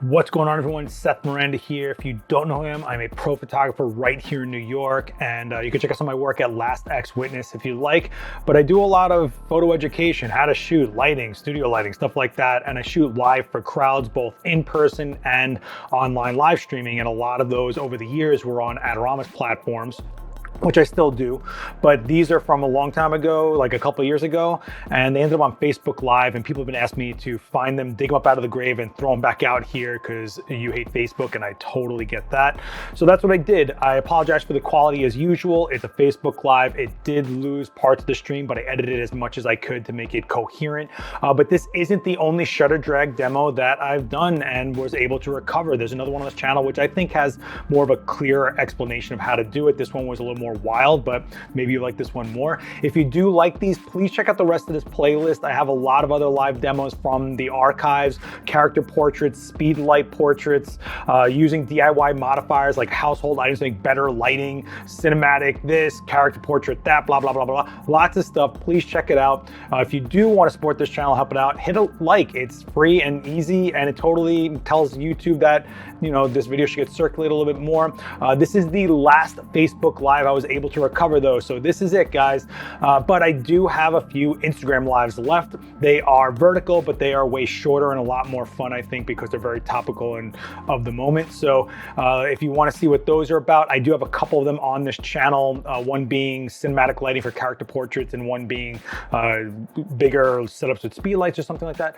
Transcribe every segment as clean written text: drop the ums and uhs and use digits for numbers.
What's going on, everyone? Seth Miranda here. If you don't know him, I'm a pro photographer right here in New York, and you can check out some of my work at Last X Witness if you like. But I do a lot of photo education, how to shoot, lighting, studio lighting, stuff like that, and I shoot live for crowds, both in person and online live streaming, and a lot of those over the years were on Adorama's platforms, which I still do, but these are from a long time ago, like a couple of years ago, and they ended up on Facebook Live, and people have been asking me to find them, dig them up out of the grave and throw them back out here because you hate Facebook, and I totally get that. So that's what I did. I apologize for the quality as usual. It's a Facebook Live. It did lose parts of the stream, but I edited it as much as I could to make it coherent. But this isn't the only shutter drag demo that I've done and was able to recover. There's another one on this channel, which I think has more of a clear explanation of how to do it. This one was a little more wild, but maybe you like this one more. If you do like these, please check out the rest of this playlist. I have a lot of other live demos from the archives, character portraits, speed light portraits, using DIY modifiers like household items to make better lighting, cinematic this, character portrait that, blah, blah, blah, blah. Lots of stuff. Please check it out. If you do want to support this channel, help it out, hit a like. It's free and easy, and it totally tells YouTube that, you know, this video should get circulated a little bit more. This is the last Facebook Live I was able to recover those, so this is it, guys. But I do have a few Instagram lives left. They are vertical, but they are way shorter and a lot more fun, I think, because they're very topical and of the moment. So if you want to see what those are about, I do have a couple of them on this channel, one being cinematic lighting for character portraits and one being bigger setups with speed lights or something like that.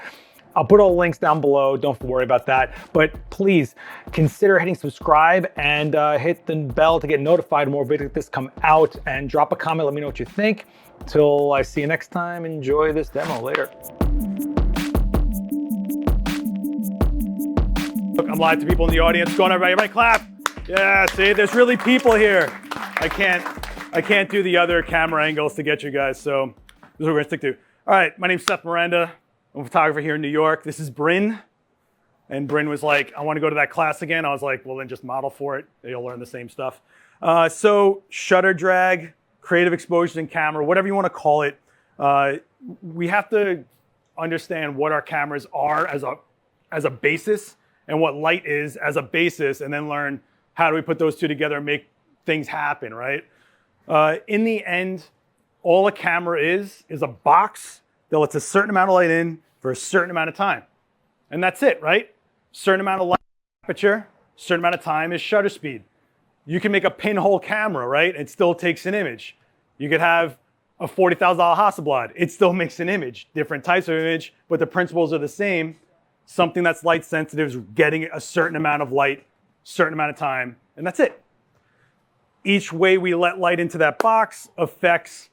I'll put all the links down below, don't worry about that. But please consider hitting subscribe and hit the bell to get notified when more videos like this come out, and drop a comment, let me know what you think. Till I see you next time, enjoy this demo. Later. Look, I'm live to people in the audience. Go on, everybody, everybody clap. Yeah, see, there's really people here. I can't do the other camera angles to get you guys, so this is what we're gonna stick to. All right, my name's Seth Miranda. I'm a photographer here in New York. This is Bryn. And Bryn was like, I want to go to that class again. I was like, well, then just model for it. You'll learn the same stuff. So shutter drag, creative exposures in camera, whatever you want to call it. We have to understand what our cameras are as a basis and what light is as a basis, and then learn how do we put those two together and make things happen, right? In the end, all a camera is a box that lets a certain amount of light in for a certain amount of time. And that's it, right? Certain amount of light aperture, certain amount of time is shutter speed. You can make a pinhole camera, right? It still takes an image. You could have a $40,000 Hasselblad. It still makes an image. Different types of image, but the principles are the same. Something that's light sensitive is getting a certain amount of light, certain amount of time, and that's it. Each way we let light into that box affects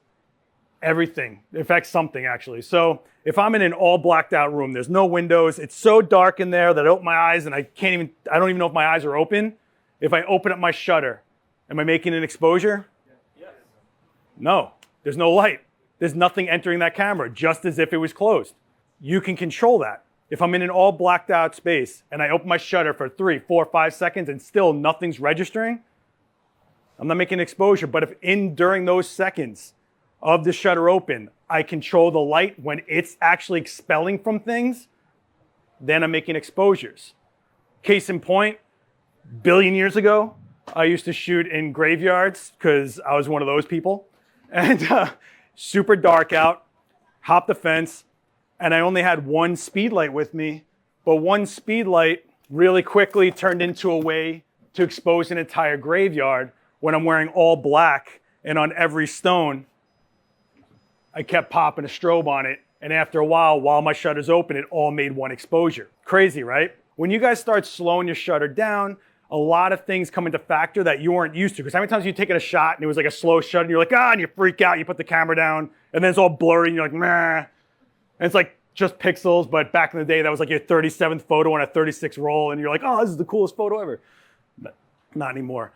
everything. It affects something, actually. So if I'm in an all blacked out room, there's no windows, it's so dark in there that I open my eyes and I don't even know if my eyes are open. If I open up my shutter, am I making an exposure? Yes. No, there's no light. There's nothing entering that camera, just as if it was closed. You can control that. If I'm in an all blacked out space and I open my shutter for 3, 4, 5 seconds and still nothing's registering, I'm not making an exposure. But if during those seconds of the shutter open, I control the light when it's actually expelling from things, then I'm making exposures. Case in point, billion years ago, I used to shoot in graveyards because I was one of those people. And super dark out, hopped the fence, and I only had one speed light with me, but one speed light really quickly turned into a way to expose an entire graveyard when I'm wearing all black, and on every stone, I kept popping a strobe on it, and after a while my shutter's open, it all made one exposure. Crazy, right? When you guys start slowing your shutter down, a lot of things come into factor that you weren't used to. Because how many times you taken a shot and it was like a slow shutter, and you're like, and you freak out, you put the camera down, and then it's all blurry, and you're like, meh. And it's like just pixels, but back in the day, that was like your 37th photo on a 36 roll, and you're like, oh, this is the coolest photo ever. But not anymore.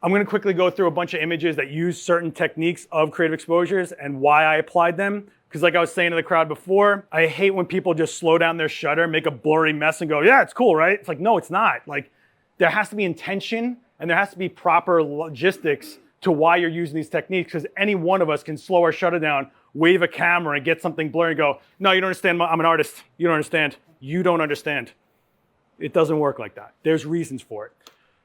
I'm going to quickly go through a bunch of images that use certain techniques of creative exposures and why I applied them. Because like I was saying to the crowd before, I hate when people just slow down their shutter, make a blurry mess and go, yeah, it's cool, right? It's like, no, it's not. Like, there has to be intention and there has to be proper logistics to why you're using these techniques, because any one of us can slow our shutter down, wave a camera and get something blurry and go, no, you don't understand, I'm an artist. You don't understand. You don't understand. It doesn't work like that. There's reasons for it.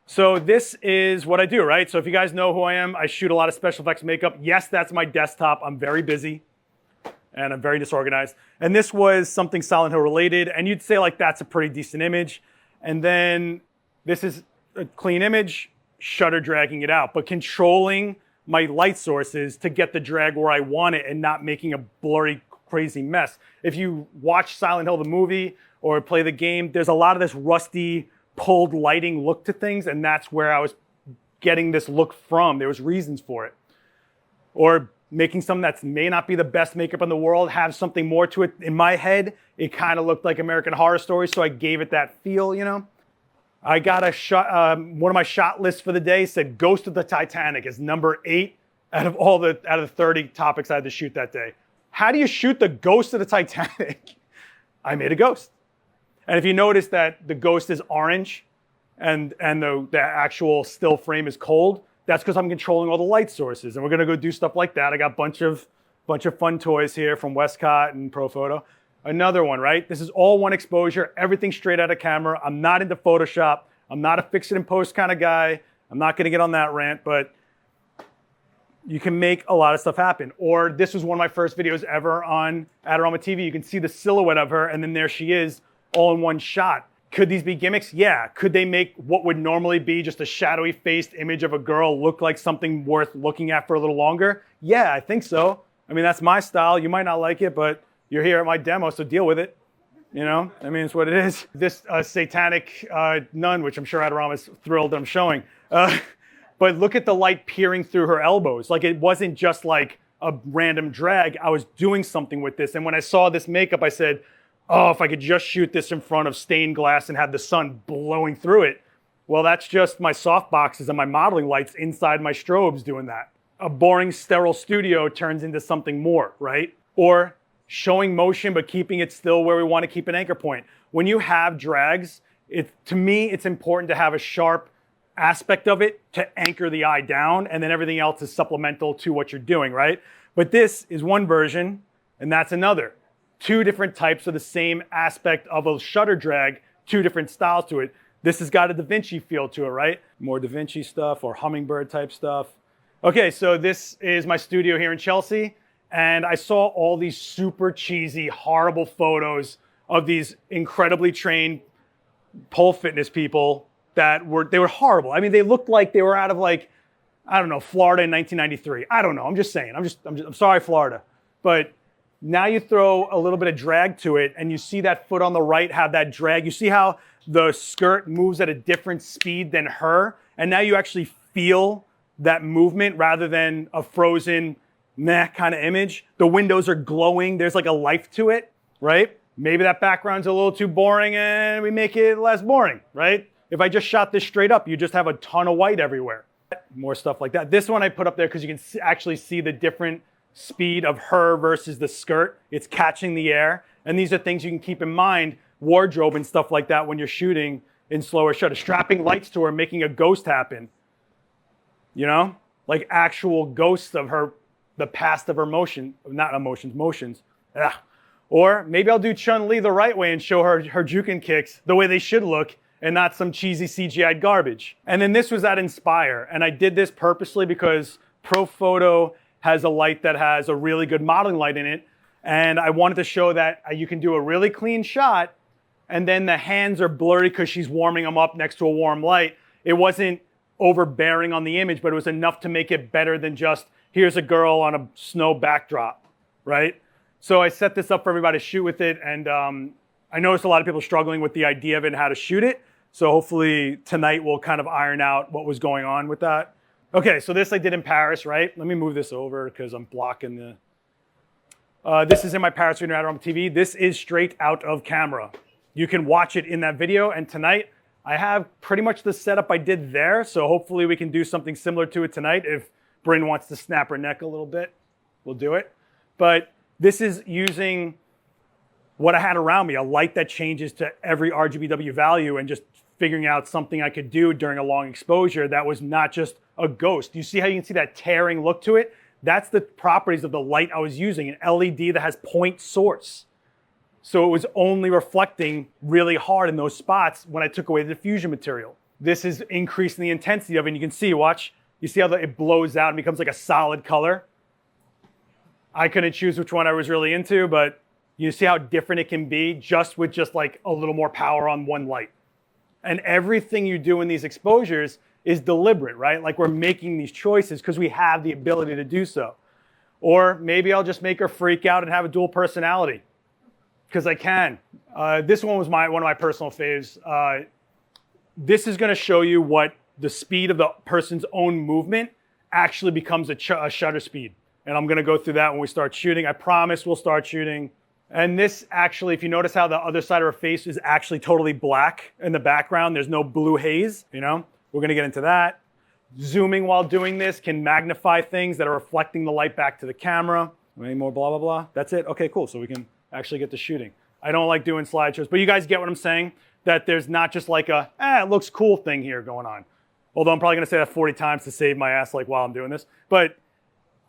So this is what I do, right? So if you guys know who I am, I shoot a lot of special effects makeup. Yes, that's my desktop. I'm very busy and I'm very disorganized. And this was something Silent Hill related. And you'd say like, that's a pretty decent image. And then this is a clean image, shutter dragging it out, but controlling my light sources to get the drag where I want it and not making a blurry, crazy mess. If you watch Silent Hill, the movie, or play the game, there's a lot of this rusty, pulled lighting look to things, and that's where I was getting this look from. There was reasons for it. Or making something that may not be the best makeup in the world, have something more to it. In my head, it kind of looked like American Horror Story, so I gave it that feel, you know? I got a shot, one of my shot lists for the day said Ghost of the Titanic is number 8 out of the 30 topics I had to shoot that day. How do you shoot the Ghost of the Titanic? I made a ghost. And if you notice that the ghost is orange and the actual still frame is cold, that's because I'm controlling all the light sources. And we're gonna go do stuff like that. I got a bunch of fun toys here from Westcott and Profoto. Another one, right? This is all one exposure, everything straight out of camera. I'm not into Photoshop. I'm not a fix it and post kind of guy. I'm not gonna get on that rant, but you can make a lot of stuff happen. Or this was one of my first videos ever on Adorama TV. You can see the silhouette of her, and then there she is, all in one shot. Could these be gimmicks? Yeah. Could they make what would normally be just a shadowy faced image of a girl look like something worth looking at for a little longer? Yeah, I think so. I mean, that's my style. You might not like it, but you're here at my demo, so deal with it. You know, I mean, it's what it is. This satanic nun, which I'm sure Adorama's thrilled that I'm showing. But look at the light peering through her elbows. Like, it wasn't just like a random drag. I was doing something with this. And when I saw this makeup, I said, oh, if I could just shoot this in front of stained glass and have the sun blowing through it. Well, that's just my soft boxes and my modeling lights inside my strobes doing that. A boring, sterile studio turns into something more, right? Or showing motion, but keeping it still where we want to keep an anchor point. When you have drags, to me, it's important to have a sharp aspect of it to anchor the eye down, and then everything else is supplemental to what you're doing, right? But this is one version, and that's another. 2 different types of the same aspect of a shutter drag, 2 different styles to it. This has got a Da Vinci feel to it, right? More Da Vinci stuff or hummingbird type stuff. Okay, so this is my studio here in Chelsea, and I saw all these super cheesy, horrible photos of these incredibly trained pole fitness people that were horrible. I mean, they looked like they were out of like, I don't know, Florida in 1993. I don't know. I'm just saying. I'm sorry, Florida. But now you throw a little bit of drag to it, and you see that foot on the right have that drag. You see how the skirt moves at a different speed than her, and now you actually feel that movement rather than a frozen meh kind of image. The windows are glowing. There's like a life to it, right? Maybe that background's a little too boring and we make it less boring, right? If I just shot this straight up, you just have a ton of white everywhere. More stuff like that. This one I put up there because you can actually see the different speed of her versus the skirt. It's catching the air. And these are things you can keep in mind, wardrobe and stuff like that when you're shooting in slower shutter. Strapping lights to her, making a ghost happen. You know? Like actual ghosts of her, the past of her motions. Ugh. Or maybe I'll do Chun-Li the right way and show her juking kicks the way they should look and not some cheesy CGI garbage. And then this was at Inspire. And I did this purposely because Profoto has a light that has a really good modeling light in it. And I wanted to show that you can do a really clean shot and then the hands are blurry because she's warming them up next to a warm light. It wasn't overbearing on the image, but it was enough to make it better than just, here's a girl on a snow backdrop, right? So I set this up for everybody to shoot with it. And I noticed a lot of people struggling with the idea of it and how to shoot it. So hopefully tonight we'll kind of iron out what was going on with that. Okay, so this I did in Paris, right? Let me move this over because I'm blocking the... this is in my Paris video on TV. This is straight out of camera. You can watch it in that video. And tonight I have pretty much the setup I did there. So hopefully we can do something similar to it tonight. If Bryn wants to snap her neck a little bit, we'll do it. But this is using what I had around me, a light that changes to every RGBW value and just figuring out something I could do during a long exposure that was not just a ghost. You see how you can see that tearing look to it? That's the properties of the light I was using, an LED that has point source. So it was only reflecting really hard in those spots when I took away the diffusion material. This is increasing the intensity of it. And you can see, watch, you see how it blows out and becomes like a solid color? I couldn't choose which one I was really into, but you see how different it can be just with just like a little more power on one light. And everything you do in these exposures is deliberate, right? Like we're making these choices because we have the ability to do so. Or maybe I'll just make her freak out and have a dual personality because I can. This one was one of my personal faves. This is going to show you what the speed of the person's own movement actually becomes a shutter speed. And I'm going to go through that when we start shooting. I promise we'll start shooting. And this actually, if you notice how the other side of her face is actually totally black in the background, there's no blue haze, you know? We're going to get into that. Zooming while doing this can magnify things that are reflecting the light back to the camera. Any more blah, blah, blah? That's it? Okay, cool. So we can actually get to shooting. I don't like doing slideshows, but you guys get what I'm saying? That there's not just like a, it looks cool thing here going on. Although I'm probably going to say that 40 times to save my ass like while I'm doing this. But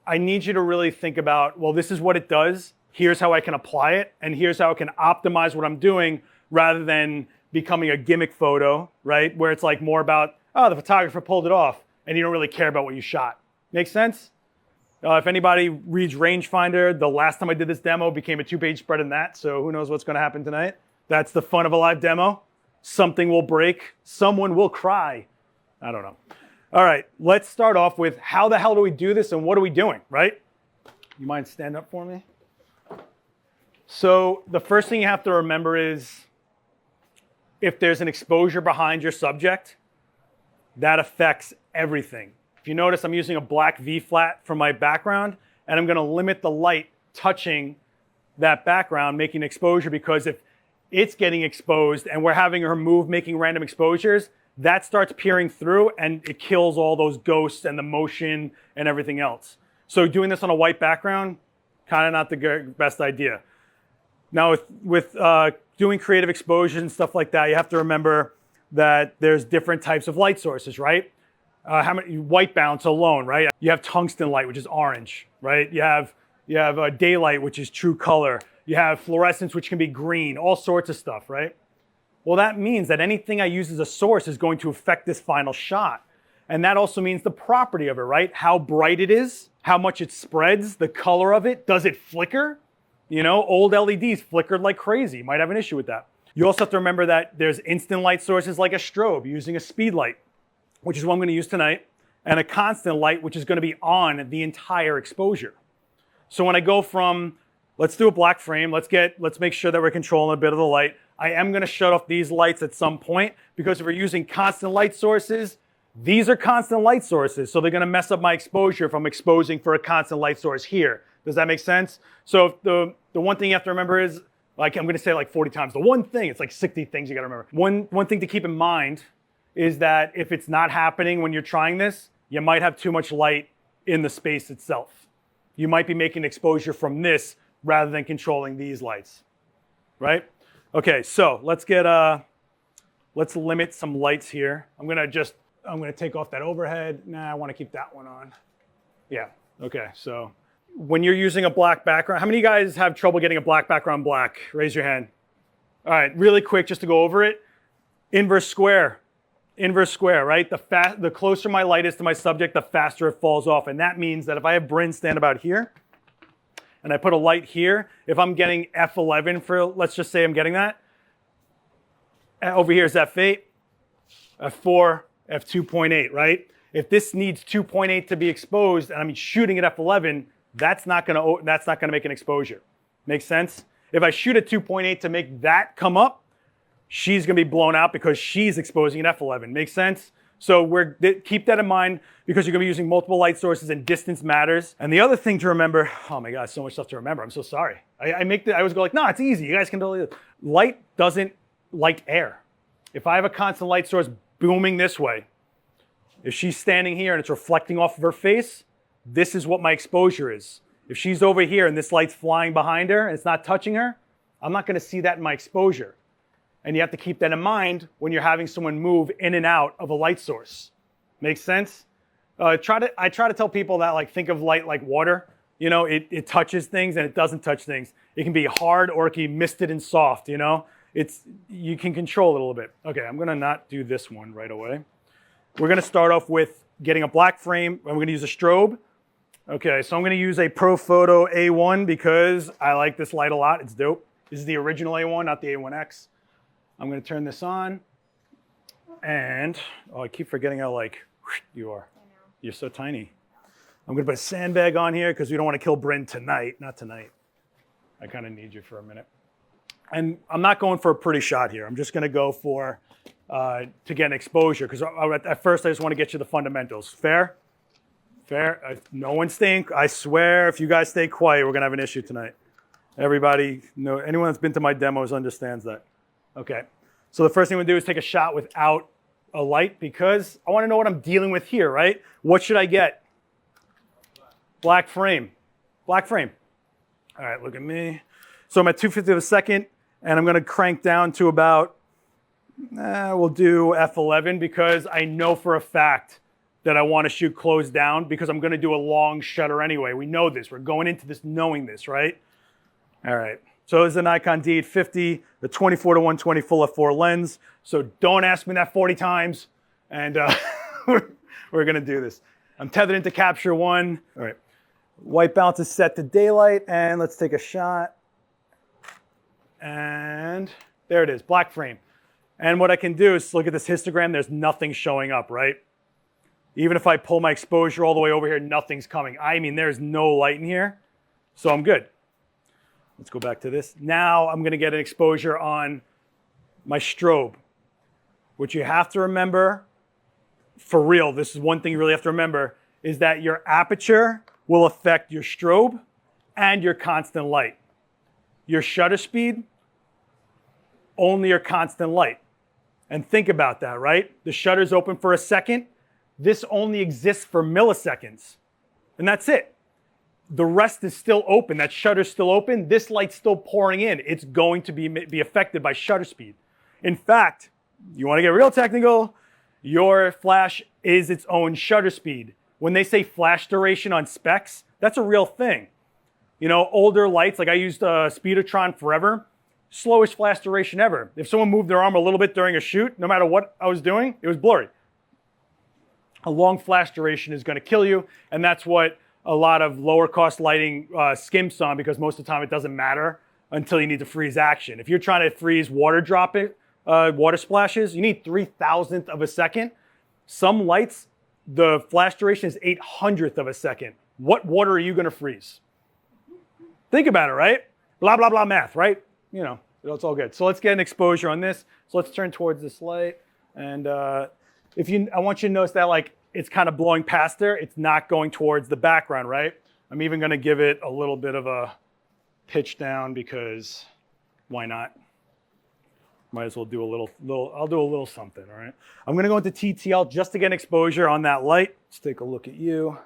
I need you to really think about, well, this is what it does. Here's how I can apply it. And here's how I can optimize what I'm doing rather than becoming a gimmick photo, right? Where it's like more about, oh, the photographer pulled it off and you don't really care about what you shot. Make sense? If anybody reads Rangefinder, the last time I did this demo became a 2-page spread in that. So who knows what's going to happen tonight? That's the fun of a live demo. Something will break. Someone will cry. I don't know. All right, let's start off with how the hell do we do this and what are we doing, right? You mind stand up for me? So the first thing you have to remember is if there's an exposure behind your subject, that affects everything. If you notice, I'm using a black V-flat for my background, and I'm going to limit the light touching that background, making exposure, because if it's getting exposed and we're having her move, making random exposures, that starts peering through and it kills all those ghosts and the motion and everything else. So doing this on a white background, kind of not the best idea. Now with doing creative exposures and stuff like that, you have to remember that there's different types of light sources, right? How many white balance alone, right? You have tungsten light, which is orange, right? You have daylight, which is true color. You have fluorescence, which can be green, all sorts of stuff, right? Well, that means that anything I use as a source is going to affect this final shot. And that also means the property of it, right? How bright it is, how much it spreads, the color of it, does it flicker? You know, old LEDs flickered like crazy. You might have an issue with that. You also have to remember that there's instant light sources like a strobe using a speed light, which is what I'm going to use tonight, and a constant light, which is going to be on the entire exposure. So when I go from, let's do a black frame, let's make sure that we're controlling a bit of the light. I am going to shut off these lights at some point because if we're using constant light sources, these are constant light sources, so they're going to mess up my exposure if I'm exposing for a constant light source here. Does that make sense? So the one thing you have to remember is, like I'm going to say it like 40 times, the one thing, it's like 60 things you got to remember. One thing to keep in mind is that if it's not happening when you're trying this, you might have too much light in the space itself. You might be making exposure from this rather than controlling these lights, right? Okay, so let's limit some lights here. I'm gonna take off that overhead. Nah, I want to keep that one on. Yeah, okay, so when you're using a black background, how many of you guys have trouble getting a black background black? Raise your hand. All right, really quick, just to go over it. Inverse square, right? The closer my light is to my subject, the faster it falls off. And that means that if I have Bryn stand about here, and I put a light here, if I'm getting F11 for, let's just say I'm getting that, over here is F8, F4, F2.8, right? If this needs 2.8 to be exposed, and I'm shooting at F11, that's not gonna make an exposure. Make sense? If I shoot at 2.8 to make that come up, she's gonna be blown out because she's exposing at F11. Make sense? So keep that in mind because you're gonna be using multiple light sources and distance matters. And the other thing to remember, oh my God, so much stuff to remember. I'm so sorry. I always go like, no, it's easy. You guys can totally do it. Light doesn't like air. If I have a constant light source booming this way, if she's standing here and it's reflecting off of her face, this is what my exposure is. If she's over here and this light's flying behind her and it's not touching her, I'm not gonna see that in my exposure. And you have to keep that in mind when you're having someone move in and out of a light source. Makes sense? I try to tell people that, like, think of light like water. You know, it touches things and it doesn't touch things. It can be hard or it can be misted and soft, you know? You can control it a little bit. Okay, I'm gonna not do this one right away. We're gonna start off with getting a black frame, and we're gonna use a strobe. Okay, so I'm gonna use a Profoto A1 because I like this light a lot, it's dope. This is the original A1, not the A1X. I'm gonna turn this on, and, oh, I keep forgetting how you are. You're so tiny. I'm gonna put a sandbag on here because we don't wanna kill Bryn tonight, not tonight. I kinda need you for a minute. And I'm not going for a pretty shot here. I'm just gonna go for, to get an exposure, because at first I just wanna get you the fundamentals. Fair? Fair? No one's staying, I swear, if you guys stay quiet, we're gonna have an issue tonight. Everybody, anyone that's been to my demos understands that. Okay, so the first thing we're gonna do is take a shot without a light because I wanna know what I'm dealing with here, right? What should I get? Black frame. Black frame. All right, look at me. So I'm at 250 of a second, and I'm gonna crank down to about, we'll do F11 because I know for a fact that I wanna shoot closed down because I'm gonna do a long shutter anyway. We know this, we're going into this knowing this, right? All right, so this is a Nikon D850, the 24-to-120 full f4 lens. So don't ask me that 40 times, and we're gonna do this. I'm tethered into capture one. All right, white balance is set to daylight, and let's take a shot. And there it is, black frame. And what I can do is look at this histogram, there's nothing showing up, right? Even if I pull my exposure all the way over here, nothing's coming. I mean, there's no light in here, so I'm good. Let's go back to this. Now I'm gonna get an exposure on my strobe. What you have to remember, for real, this is one thing you really have to remember, is that your aperture will affect your strobe and your constant light. Your shutter speed, only your constant light. And think about that, right? The shutter's open for a second. This only exists for milliseconds. And that's it. The rest is still open. That shutter's still open. This light's still pouring in. It's going to be affected by shutter speed. In fact, you want to get real technical, your flash is its own shutter speed. When they say flash duration on specs, that's a real thing. You know, older lights, like I used Speedotron forever, slowest flash duration ever. If someone moved their arm a little bit during a shoot, no matter what I was doing, it was blurry. A long flash duration is gonna kill you, and that's what a lot of lower cost lighting skimps on, because most of the time it doesn't matter until you need to freeze action. If you're trying to freeze water water splashes, you need 3,000th of a second. Some lights, the flash duration is 800th of a second. What water are you gonna freeze? Think about it, right? Blah, blah, blah math, right? You know, it's all good. So let's get an exposure on this. So let's turn towards this light. And I want you to notice that like it's kind of blowing past there. It's not going towards the background, right? I'm even gonna give it a little bit of a pitch down because why not? Might as well do I'll do a little something, all right? I'm gonna go into TTL just to get an exposure on that light. Let's take a look at you.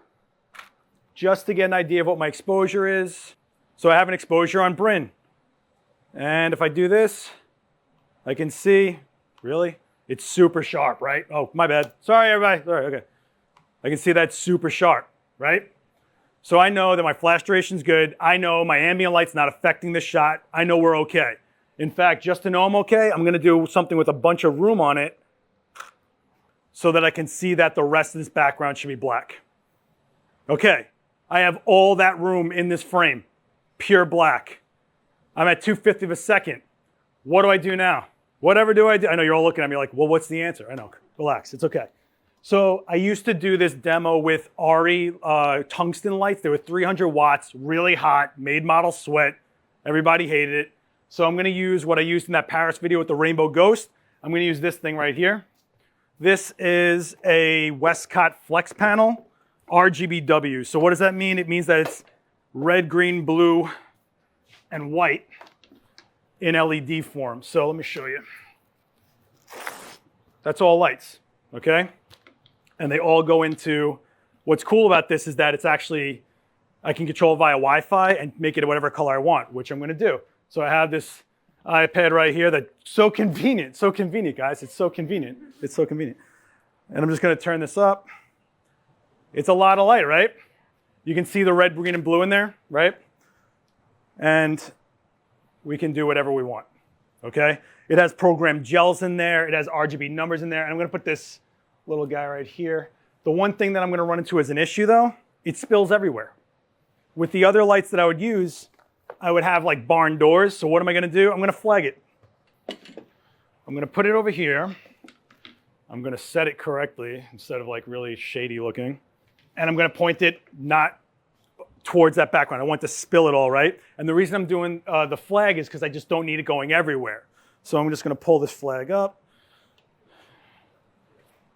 Just to get an idea of what my exposure is. So I have an exposure on Bryn. And if I do this, I can see, really? It's super sharp, right? Oh, my bad. Sorry, everybody. Sorry, okay. I can see that's super sharp, right? So I know that my flash duration's good. I know my ambient light's not affecting the shot. I know we're okay. In fact, just to know I'm okay, I'm gonna do something with a bunch of room on it so that I can see that the rest of this background should be black. Okay, I have all that room in this frame. Pure black. I'm at 250 of a second. What do I do now? Whatever do I do? I know you're all looking at me like, well, what's the answer? I know, relax, it's okay. So I used to do this demo with ARRI tungsten lights. They were 300 watts, really hot, made models sweat. Everybody hated it. So I'm gonna use what I used in that Paris video with the Rainbow Ghost. I'm gonna use this thing right here. This is a Westcott Flex panel, RGBW. So what does that mean? It means that it's red, green, blue, and white in LED form. So let me show you. That's all lights, okay? And they all go into, what's cool about this is that it's actually, I can control via Wi-Fi and make it whatever color I want, which I'm gonna do. So I have this iPad right here that's so convenient guys, it's so convenient, it's so convenient. And I'm just gonna turn this up. It's a lot of light, right? You can see the red, green, and blue in there, right? And we can do whatever we want, okay? It has programmed gels in there. It has RGB numbers in there. And I'm going to put this little guy right here. The one thing that I'm going to run into as an issue, though, it spills everywhere. With the other lights that I would use, I would have like barn doors. So what am I going to do? I'm going to flag it. I'm going to put it over here. I'm going to set it correctly instead of like really shady looking. And I'm going to point it not towards that background. I want to spill it all, right? And the reason I'm doing the flag is because I just don't need it going everywhere. So I'm just going to pull this flag up.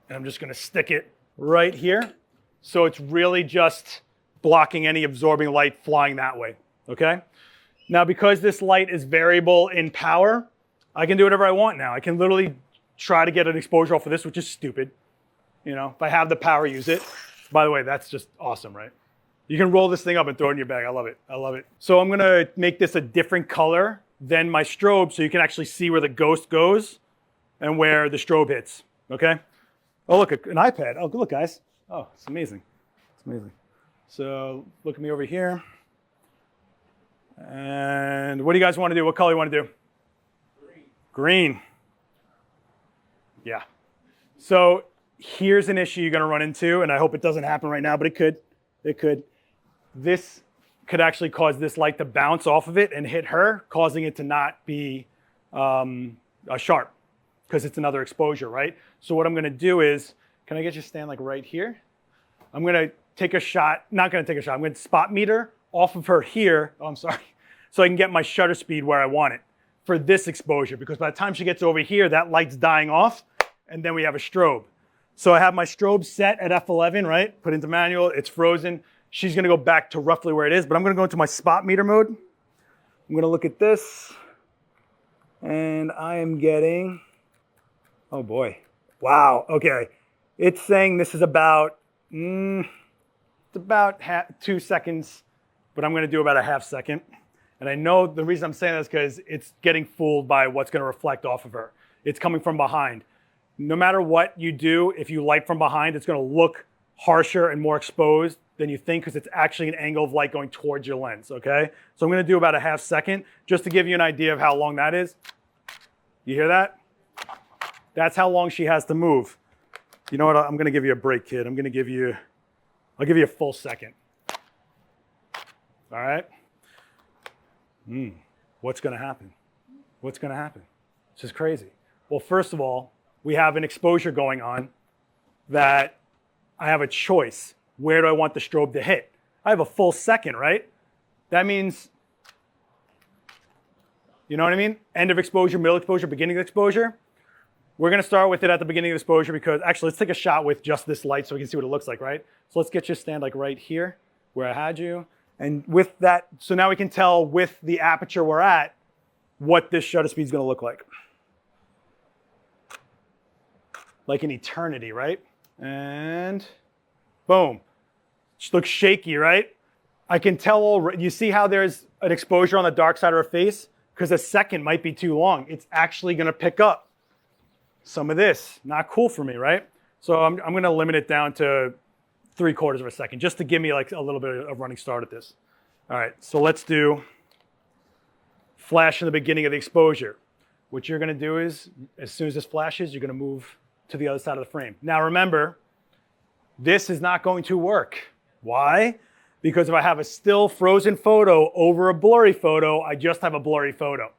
And I'm just going to stick it right here. So it's really just blocking any absorbing light flying that way, okay? Now, because this light is variable in power, I can do whatever I want now. I can literally try to get an exposure off of this, which is stupid. You know, if I have the power, use it. By the way, that's just awesome, right? You can roll this thing up and throw it in your bag. I love it. I love it. So I'm going to make this a different color than my strobe so you can actually see where the ghost goes and where the strobe hits, okay? Oh, look, an iPad. Oh, look, guys. Oh, it's amazing. It's amazing. So look at me over here. And what do you guys want to do? What color do you want to do? Green. Green. Yeah. So here's an issue you're going to run into, and I hope it doesn't happen right now, but it could. It could. This could actually cause this light to bounce off of it and hit her, causing it to not be sharp because it's another exposure, right? So what I'm going to do is, can I get you to stand like right here? I'm going to take a shot, not going to take a shot, I'm going to spot meter off of her here. Oh, I'm sorry. So I can get my shutter speed where I want it for this exposure, because by the time she gets over here, that light's dying off, and then we have a strobe. So I have my strobe set at F11, right? Put into manual, it's frozen. She's gonna go back to roughly where it is, but I'm gonna go into my spot meter mode. I'm gonna look at this, and I am getting, oh boy, wow, okay. It's saying this is about, it's about 2 seconds, but I'm gonna do about a half second. And I know the reason I'm saying that is because it's getting fooled by what's gonna reflect off of her. It's coming from behind. No matter what you do, if you light from behind, it's gonna look harsher and more exposed than you think because it's actually an angle of light going towards your lens, okay? So I'm gonna do about a half second just to give you an idea of how long that is. You hear that? That's how long she has to move. You know what, I'm gonna give you a break, kid. I'll give you a full second. All right? What's gonna happen? What's gonna happen? This is crazy. Well, first of all, we have an exposure going on that I have a choice. Where do I want the strobe to hit? I have a full second, right? That means, you know what I mean? End of exposure, middle exposure, beginning of exposure. We're gonna start with it at the beginning of exposure because, actually, let's take a shot with just this light so we can see what it looks like, right? So let's get you to stand like right here where I had you. And with that, so now we can tell with the aperture we're at what this shutter speed is gonna look like. Like an eternity, right? And boom. She looks shaky, right? I can tell already. You see how there's an exposure on the dark side of her face? Because a second might be too long. It's actually gonna pick up some of this. Not cool for me, right? So I'm gonna limit it down to 3/4 of a second, just to give me like a little bit of running start at this. All right, so let's do flash in the beginning of the exposure. What you're gonna do is, as soon as this flashes, you're gonna move to the other side of the frame. Now remember, this is not going to work. Why? Because if I have a still frozen photo over a blurry photo, I just have a blurry photo.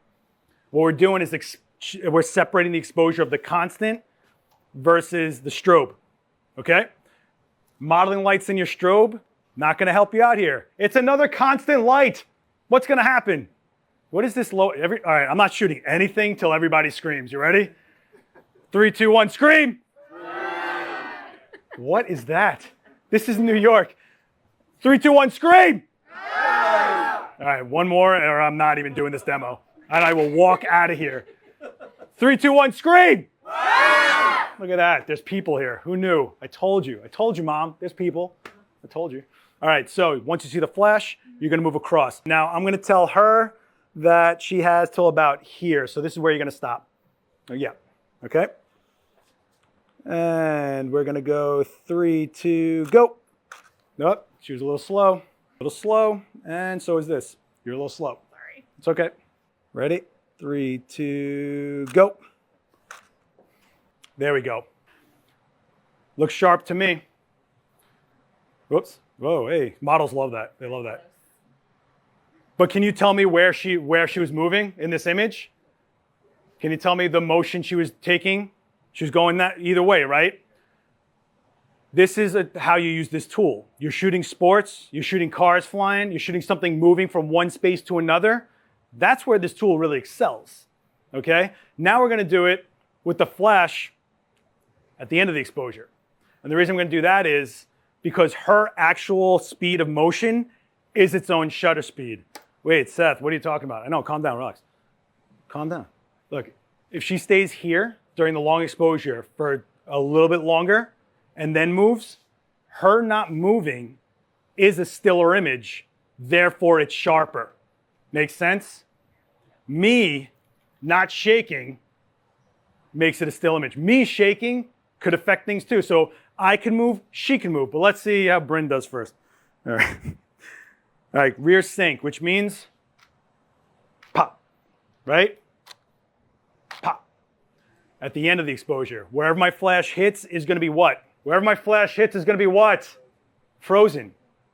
What we're doing is we're separating the exposure of the constant versus the strobe, okay? Modeling lights in your strobe, not gonna help you out here. It's another constant light. What's gonna happen? What is this low? All right, I'm not shooting anything till everybody screams. You ready? 3, 2, 1, scream! What is that? This is New York. 3, 2, 1, scream! All right, one more, or I'm not even doing this demo. And I will walk out of here. 3, 2, 1, scream! Look at that. There's people here. Who knew? I told you. I told you, Mom. There's people. I told you. All right, so once you see the flash, you're going to move across. Now, I'm going to tell her that she has till about here. So this is where you're going to stop. Oh, yeah. Okay? And we're going to go 3, 2, go. Nope, she was a little slow, and so is this. You're a little slow. Sorry. It's okay. Ready? 3, 2, go. There we go. Looks sharp to me. Whoops. Whoa, hey, models love that. They love that. But can you tell me where she was moving in this image? Can you tell me the motion she was taking? She was going that either way, right? This is how you use this tool. You're shooting sports, you're shooting cars flying, you're shooting something moving from one space to another. That's where this tool really excels, okay? Now we're gonna do it with the flash at the end of the exposure. And the reason I'm gonna do that is because her actual speed of motion is its own shutter speed. Wait, Seth, what are you talking about? I know, calm down, relax. Calm down. Look, if she stays here during the long exposure for a little bit longer and then moves, her not moving is a stiller image, therefore it's sharper. Makes sense? Me not shaking makes it a still image. Me shaking could affect things too. So I can move, she can move, but let's see how Bryn does first. All right. All right, rear sync, which means pop, right? Pop. At the end of the exposure, wherever my flash hits is gonna be what? Wherever my flash hits is gonna be what? Frozen,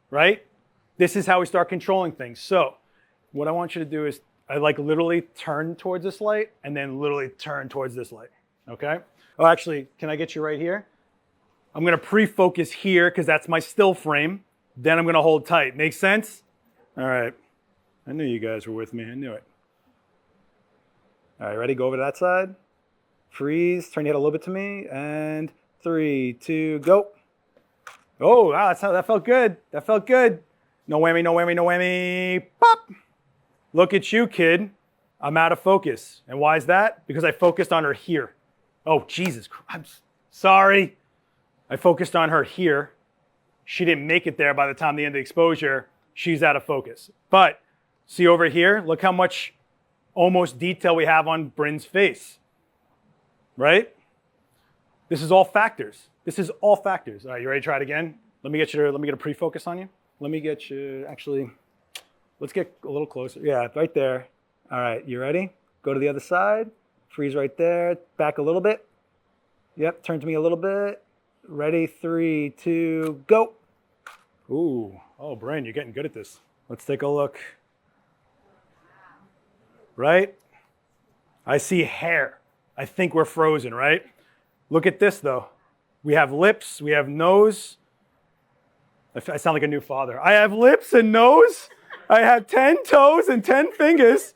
right? This is how we start controlling things. So what I want you to do is I like literally turn towards this light and then literally turn towards this light, okay? Oh, actually, can I get you right here? I'm gonna pre-focus here because that's my still frame. Then I'm gonna hold tight. Make sense? All right. I knew you guys were with me. I knew it. All right, ready? Go over to that side. Freeze. Turn your head a little bit to me. And 3, 2, go. Oh, wow, that felt good. That felt good. No whammy, no whammy, no whammy. Pop. Look at you, kid. I'm out of focus. And why is that? Because I focused on her here. Oh, Jesus. I'm sorry. I focused on her here. She didn't make it there by the time the end of the exposure. She's out of focus. But see over here, look how much almost detail we have on Bryn's face, right? This is all factors. This is all factors. All right, you ready to try it again? Let me get a pre-focus on you. Let me get you, actually, let's get a little closer. Yeah, right there. All right, you ready? Go to the other side. Freeze right there. Back a little bit. Yep, turn to me a little bit. Ready, 3, 2, go. Ooh, oh, Bryn, you're getting good at this. Let's take a look. Right? I see hair. I think we're frozen, right? Look at this, though. We have lips, we have nose. I sound like a new father. I have lips and nose. I have 10 toes and 10 fingers.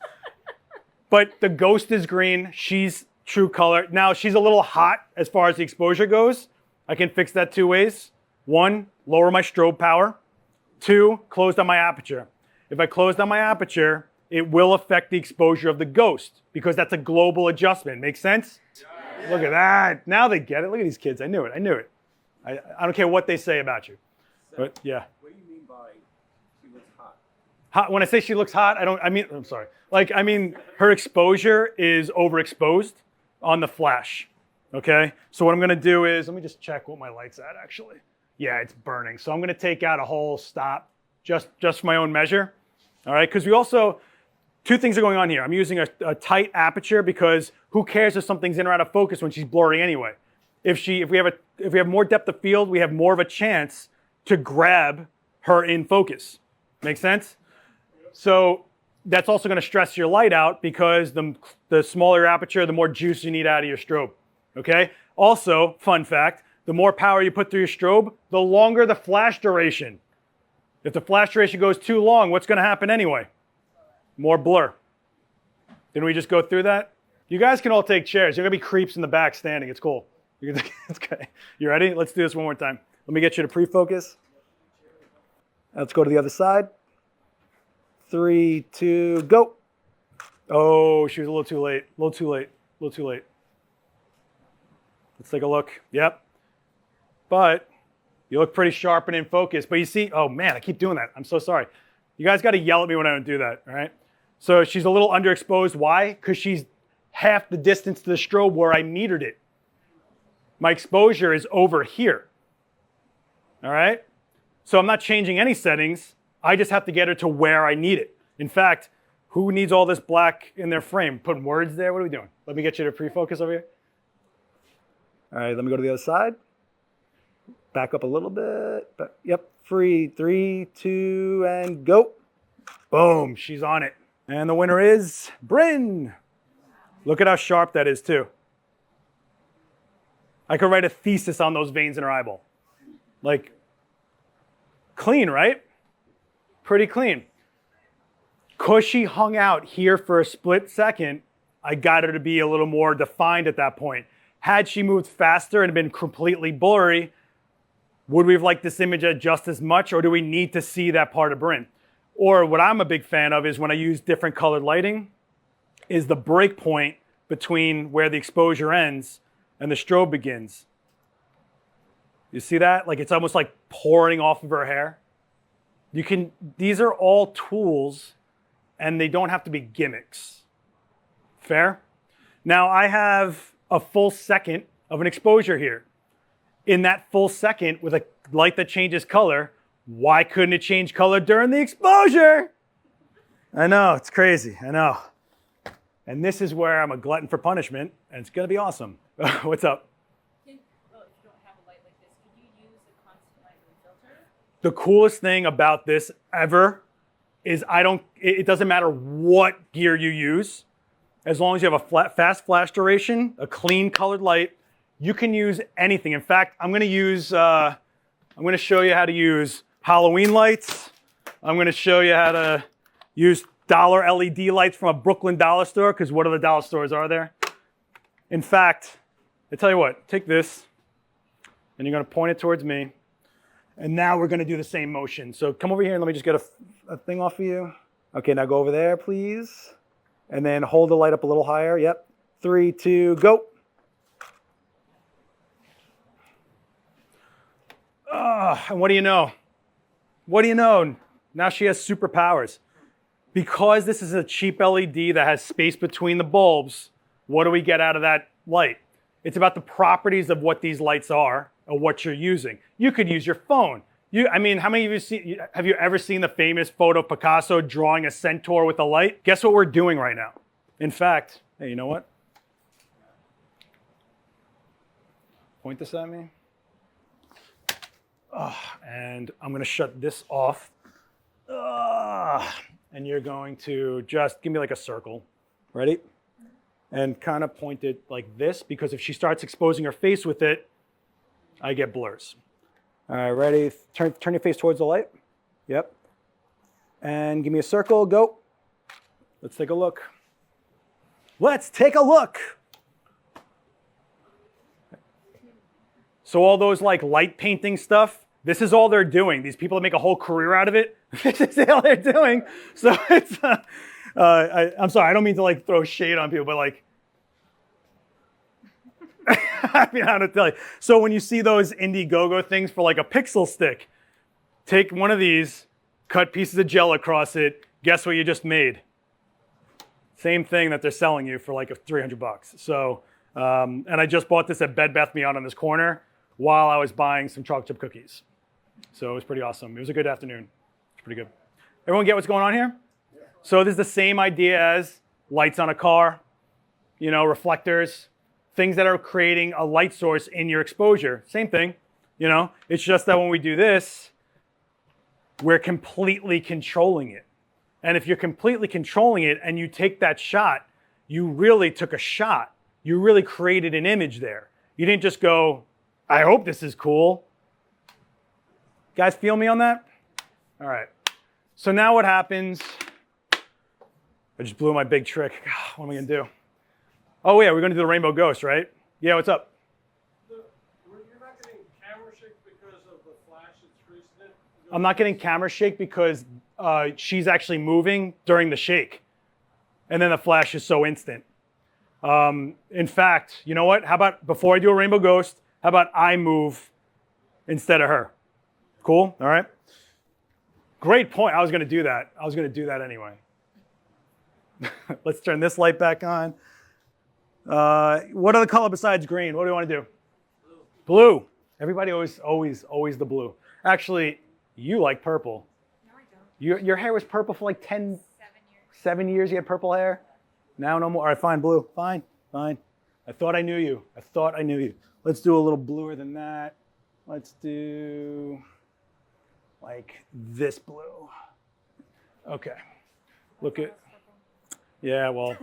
But the ghost is green. She's true color. Now, she's a little hot as far as the exposure goes. I can fix that 2 ways. 1, lower my strobe power. 2, close down my aperture. If I close down my aperture, it will affect the exposure of the ghost because that's a global adjustment. Make sense? Yeah. Look at that. Now they get it. Look at these kids. I knew it. I don't care what they say about you. But yeah. What do you mean by she looks hot? Hot. When I say she looks hot, I'm sorry. I mean her exposure is overexposed on the flash. Okay? So what I'm gonna do is, let me just check what my light's at actually. Yeah, it's burning. So I'm gonna take out a whole stop just for my own measure. All right, because we also, 2 things are going on here. I'm using a tight aperture because who cares if something's in or out of focus when she's blurry anyway. If we have more depth of field, we have more of a chance to grab her in focus. Make sense? So that's also going to stress your light out because the smaller your aperture, the more juice you need out of your strobe. Okay? Also, fun fact, the more power you put through your strobe, the longer the flash duration. If the flash duration goes too long, what's going to happen anyway? More blur. Didn't we just go through that? You guys can all take chairs. You're going to be creeps in the back standing. It's cool. It's okay. You ready? Let's do this one more time. Let me get you to pre-focus. Let's go to the other side. 3, 2, go. Oh, she was a little too late. A little too late. Let's take a look. Yep. But you look pretty sharp and in focus. But you see, oh man, I keep doing that. I'm so sorry. You guys got to yell at me when I don't do that, all right? So she's a little underexposed. Why? Because she's half the distance to the strobe where I metered it. My exposure is over here, all right? So I'm not changing any settings. I just have to get her to where I need it. In fact, who needs all this black in their frame? Putting words there? What are we doing? Let me get you to pre-focus over here. All right, let me go to the other side. Back up a little bit. Yep, free. 3, 2, and go. Boom, she's on it. And the winner is Bryn. Look at how sharp that is too. I could write a thesis on those veins in her eyeball. Like, clean, right? Pretty clean. Because she hung out here for a split second, I got her to be a little more defined at that point. Had she moved faster and been completely blurry, would we have liked this image just as much, or do we need to see that part of Bryn? Or what I'm a big fan of is when I use different colored lighting, is the break point between where the exposure ends and the strobe begins. You see that? Like it's almost like pouring off of her hair. These are all tools and they don't have to be gimmicks. Fair? Now I have a full second of an exposure here. In that full second with a light that changes color, why couldn't it change color during the exposure? I know, it's crazy, I know. And this is where I'm a glutton for punishment, and it's gonna be awesome. What's up? If you don't have a light like this, could you use a constant light filter? The coolest thing about this ever is it doesn't matter what gear you use, as long as you have a fast flash duration, a clean colored light, you can use anything. In fact, I'm gonna show you how to use Halloween lights. I'm gonna show you how to use dollar LED lights from a Brooklyn dollar store, because what other dollar stores are there? In fact, I tell you what, take this, and you're gonna point it towards me, and now we're gonna do the same motion. So come over here and let me just get a thing off of you. Okay, now go over there, please. And then hold the light up a little higher. Yep. 3, 2, go. And what do you know? What do you know? Now she has superpowers. Because this is a cheap LED that has space between the bulbs, what do we get out of that light? It's about the properties of what these lights are or what you're using. You could use your phone. How many of you have you ever seen the famous photo of Picasso drawing a centaur with a light? Guess what we're doing right now? In fact, hey, you know what? Point this at me. And I'm going to shut this off. And you're going to just give me like a circle. Ready? And kind of point it like this, because if she starts exposing her face with it, I get blurs. All right, ready? Turn your face towards the light. Yep. And give me a circle. Go. Let's take a look. Let's take a look. So all those like light painting stuff, this is all they're doing. These people that make a whole career out of it, this is all they're doing. So it's, I'm sorry, I don't mean to like throw shade on people, but like, I mean, how to tell you. So when you see those Indiegogo things for like a pixel stick, take one of these, cut pieces of gel across it, guess what you just made? Same thing that they're selling you for like $300. So, and I just bought this at Bed Bath & Beyond on this corner while I was buying some chocolate chip cookies. So it was pretty awesome. It was a good afternoon. It's pretty good. Everyone get what's going on here? Yeah. So this is the same idea as lights on a car, reflectors, things that are creating a light source in your exposure. Same thing, It's just that when we do this, we're completely controlling it. And if you're completely controlling it and you take that shot, you really took a shot. You really created an image there. You didn't just go, I hope this is cool. Guys feel me on that? All right. So now what happens? I just blew my big trick. What am I going to do? Oh, yeah, we're going to do the rainbow ghost, right? Yeah, what's up? You're not getting camera shake because of the flash that's freezing it? I'm not getting camera shake because she's actually moving during the shake. And then the flash is so instant. In fact, you know what? How about before I do a rainbow ghost, how about I move instead of her? Cool? All right. Great point. I was going to do that anyway. Let's turn this light back on. What other color besides green? What do you want to do? Blue. Everybody always the blue. Actually, You like purple. No, I don't. Your hair was purple for like 7 years. 7 years you had purple hair? Now no more. All right, fine, blue. Fine. I thought I knew you. Let's do a little bluer than that. Let's do like this blue. Okay. Look at, yeah, well,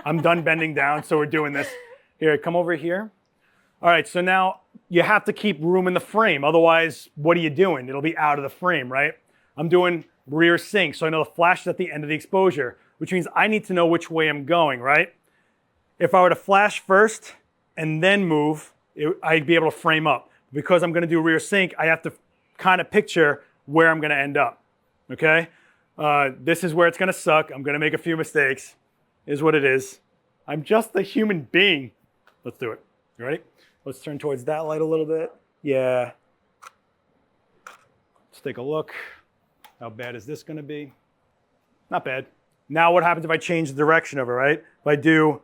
I'm done bending down, so we're doing this. Here, come over here. All right, so now you have to keep room in the frame. Otherwise, what are you doing? It'll be out of the frame, right? I'm doing rear sync, so I know the flash is at the end of the exposure, which means I need to know which way I'm going, right? If I were to flash first and then move, I'd be able to frame up. Because I'm going to do rear sync, I have to kind of picture where I'm going to end up, okay? This is where it's going to suck. I'm going to make a few mistakes, is what it is. I'm just a human being. Let's do it. You ready? Let's turn towards that light a little bit. Yeah. Let's take a look. How bad is this going to be? Not bad. Now what happens if I change the direction of it, right? If I do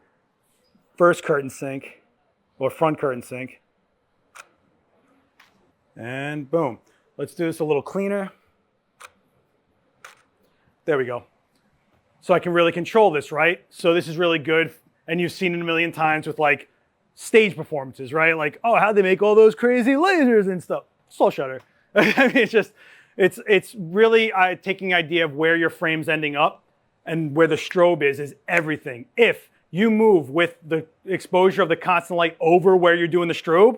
first curtain sync or front curtain sync, and boom. Let's do this a little cleaner. There we go. So I can really control this, right? So this is really good. And you've seen it a million times with like stage performances, right? Like, oh, how'd they make all those crazy lasers and stuff? Soul Shutter. I mean, it's really taking idea of where your frame's ending up and where the strobe is everything. If you move with the exposure of the constant light over where you're doing the strobe,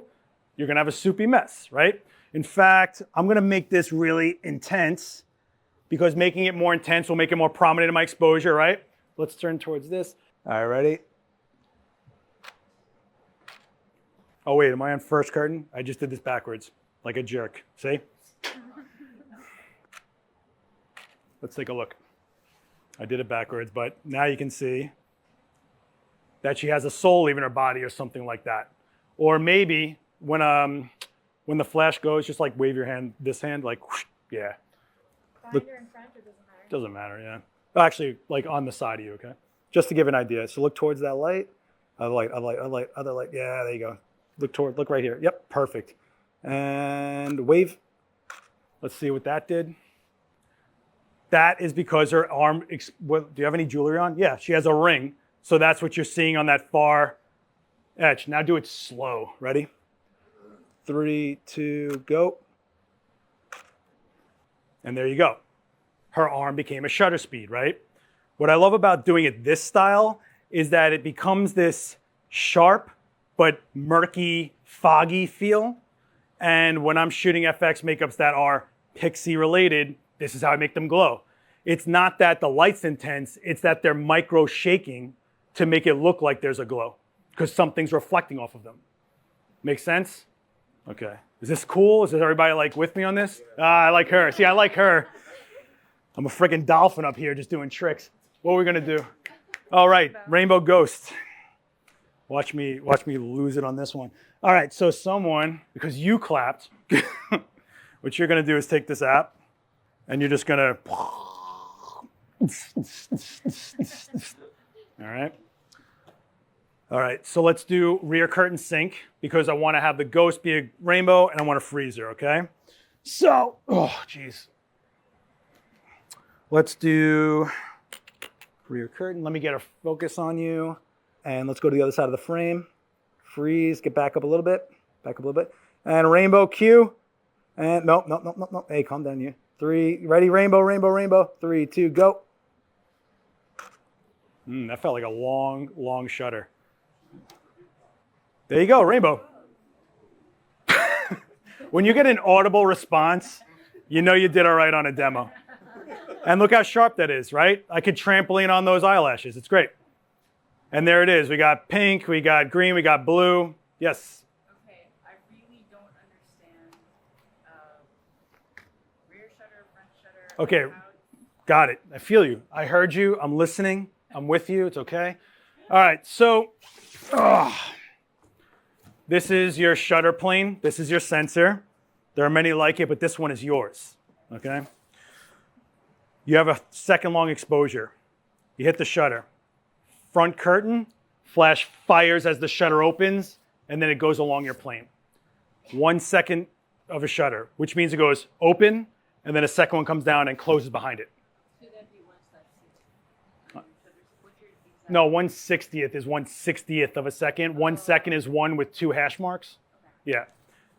you're gonna have a soupy mess, right? In fact, I'm gonna make this really intense because making it more intense will make it more prominent in my exposure, right? Let's turn towards this. All right, ready? Oh wait, am I on first curtain? I just did this backwards, like a jerk, see? Let's take a look. I did it backwards, but now you can see that she has a soul leaving her body or something like that. Or maybe when the flash goes, just like wave your hand, this hand, like, whoosh, yeah. Behind or in front, or doesn't matter? Doesn't matter, yeah. Well, actually, like on the side of you, okay? Just to give an idea. So look towards that light. Other light. Yeah, there you go. Look right here. Yep, perfect. And wave. Let's see what that did. That is because her arm, do you have any jewelry on? Yeah, she has a ring. So that's what you're seeing on that far edge. Now do it slow. Ready? 3, 2, go. And there you go. Her arm became a shutter speed, right? What I love about doing it this style is that it becomes this sharp but murky, foggy feel. And when I'm shooting FX makeups that are pixie related, this is how I make them glow. It's not that the light's intense, it's that they're micro shaking to make it look like there's a glow because something's reflecting off of them. Make sense? Okay. Is this cool? Is everybody like with me on this? I like her. See, I like her. I'm a freaking dolphin up here just doing tricks. What are we gonna do? All right, Rainbow Ghost. Watch me lose it on this one. All right, so someone, because you clapped, what you're gonna do is take this app and you're just gonna, all right? All right, so let's do rear curtain sync because I wanna have the ghost be a rainbow and I want to freeze her, okay? So, oh, geez. Let's do rear curtain. Let me get a focus on you. And let's go to the other side of the frame. Freeze, get back up a little bit. And rainbow Q. And no. Hey, calm down you. 3, ready, rainbow. 3, 2, go. That felt like a long shutter. There you go, rainbow. When you get an audible response, you know you did all right on a demo. And look how sharp that is, right? I could trampoline on those eyelashes. It's great. And there it is. We got pink, we got green, we got blue. Yes? Okay, I really don't understand rear shutter, front shutter. Okay, got it. I feel you. I heard you. I'm listening. I'm with you. It's okay. All right, so this is your shutter plane. This is your sensor. There are many like it, but this one is yours, okay? You have a second long exposure. You hit the shutter. Front curtain, flash fires as the shutter opens, and then it goes along your plane. 1 second of a shutter, which means it goes open, and then a second one comes down and closes behind it. So that'd be 1/60. No, 1/60th is 1/60th of a second. 1 second is 1 with 2 hash marks. Okay. Yeah.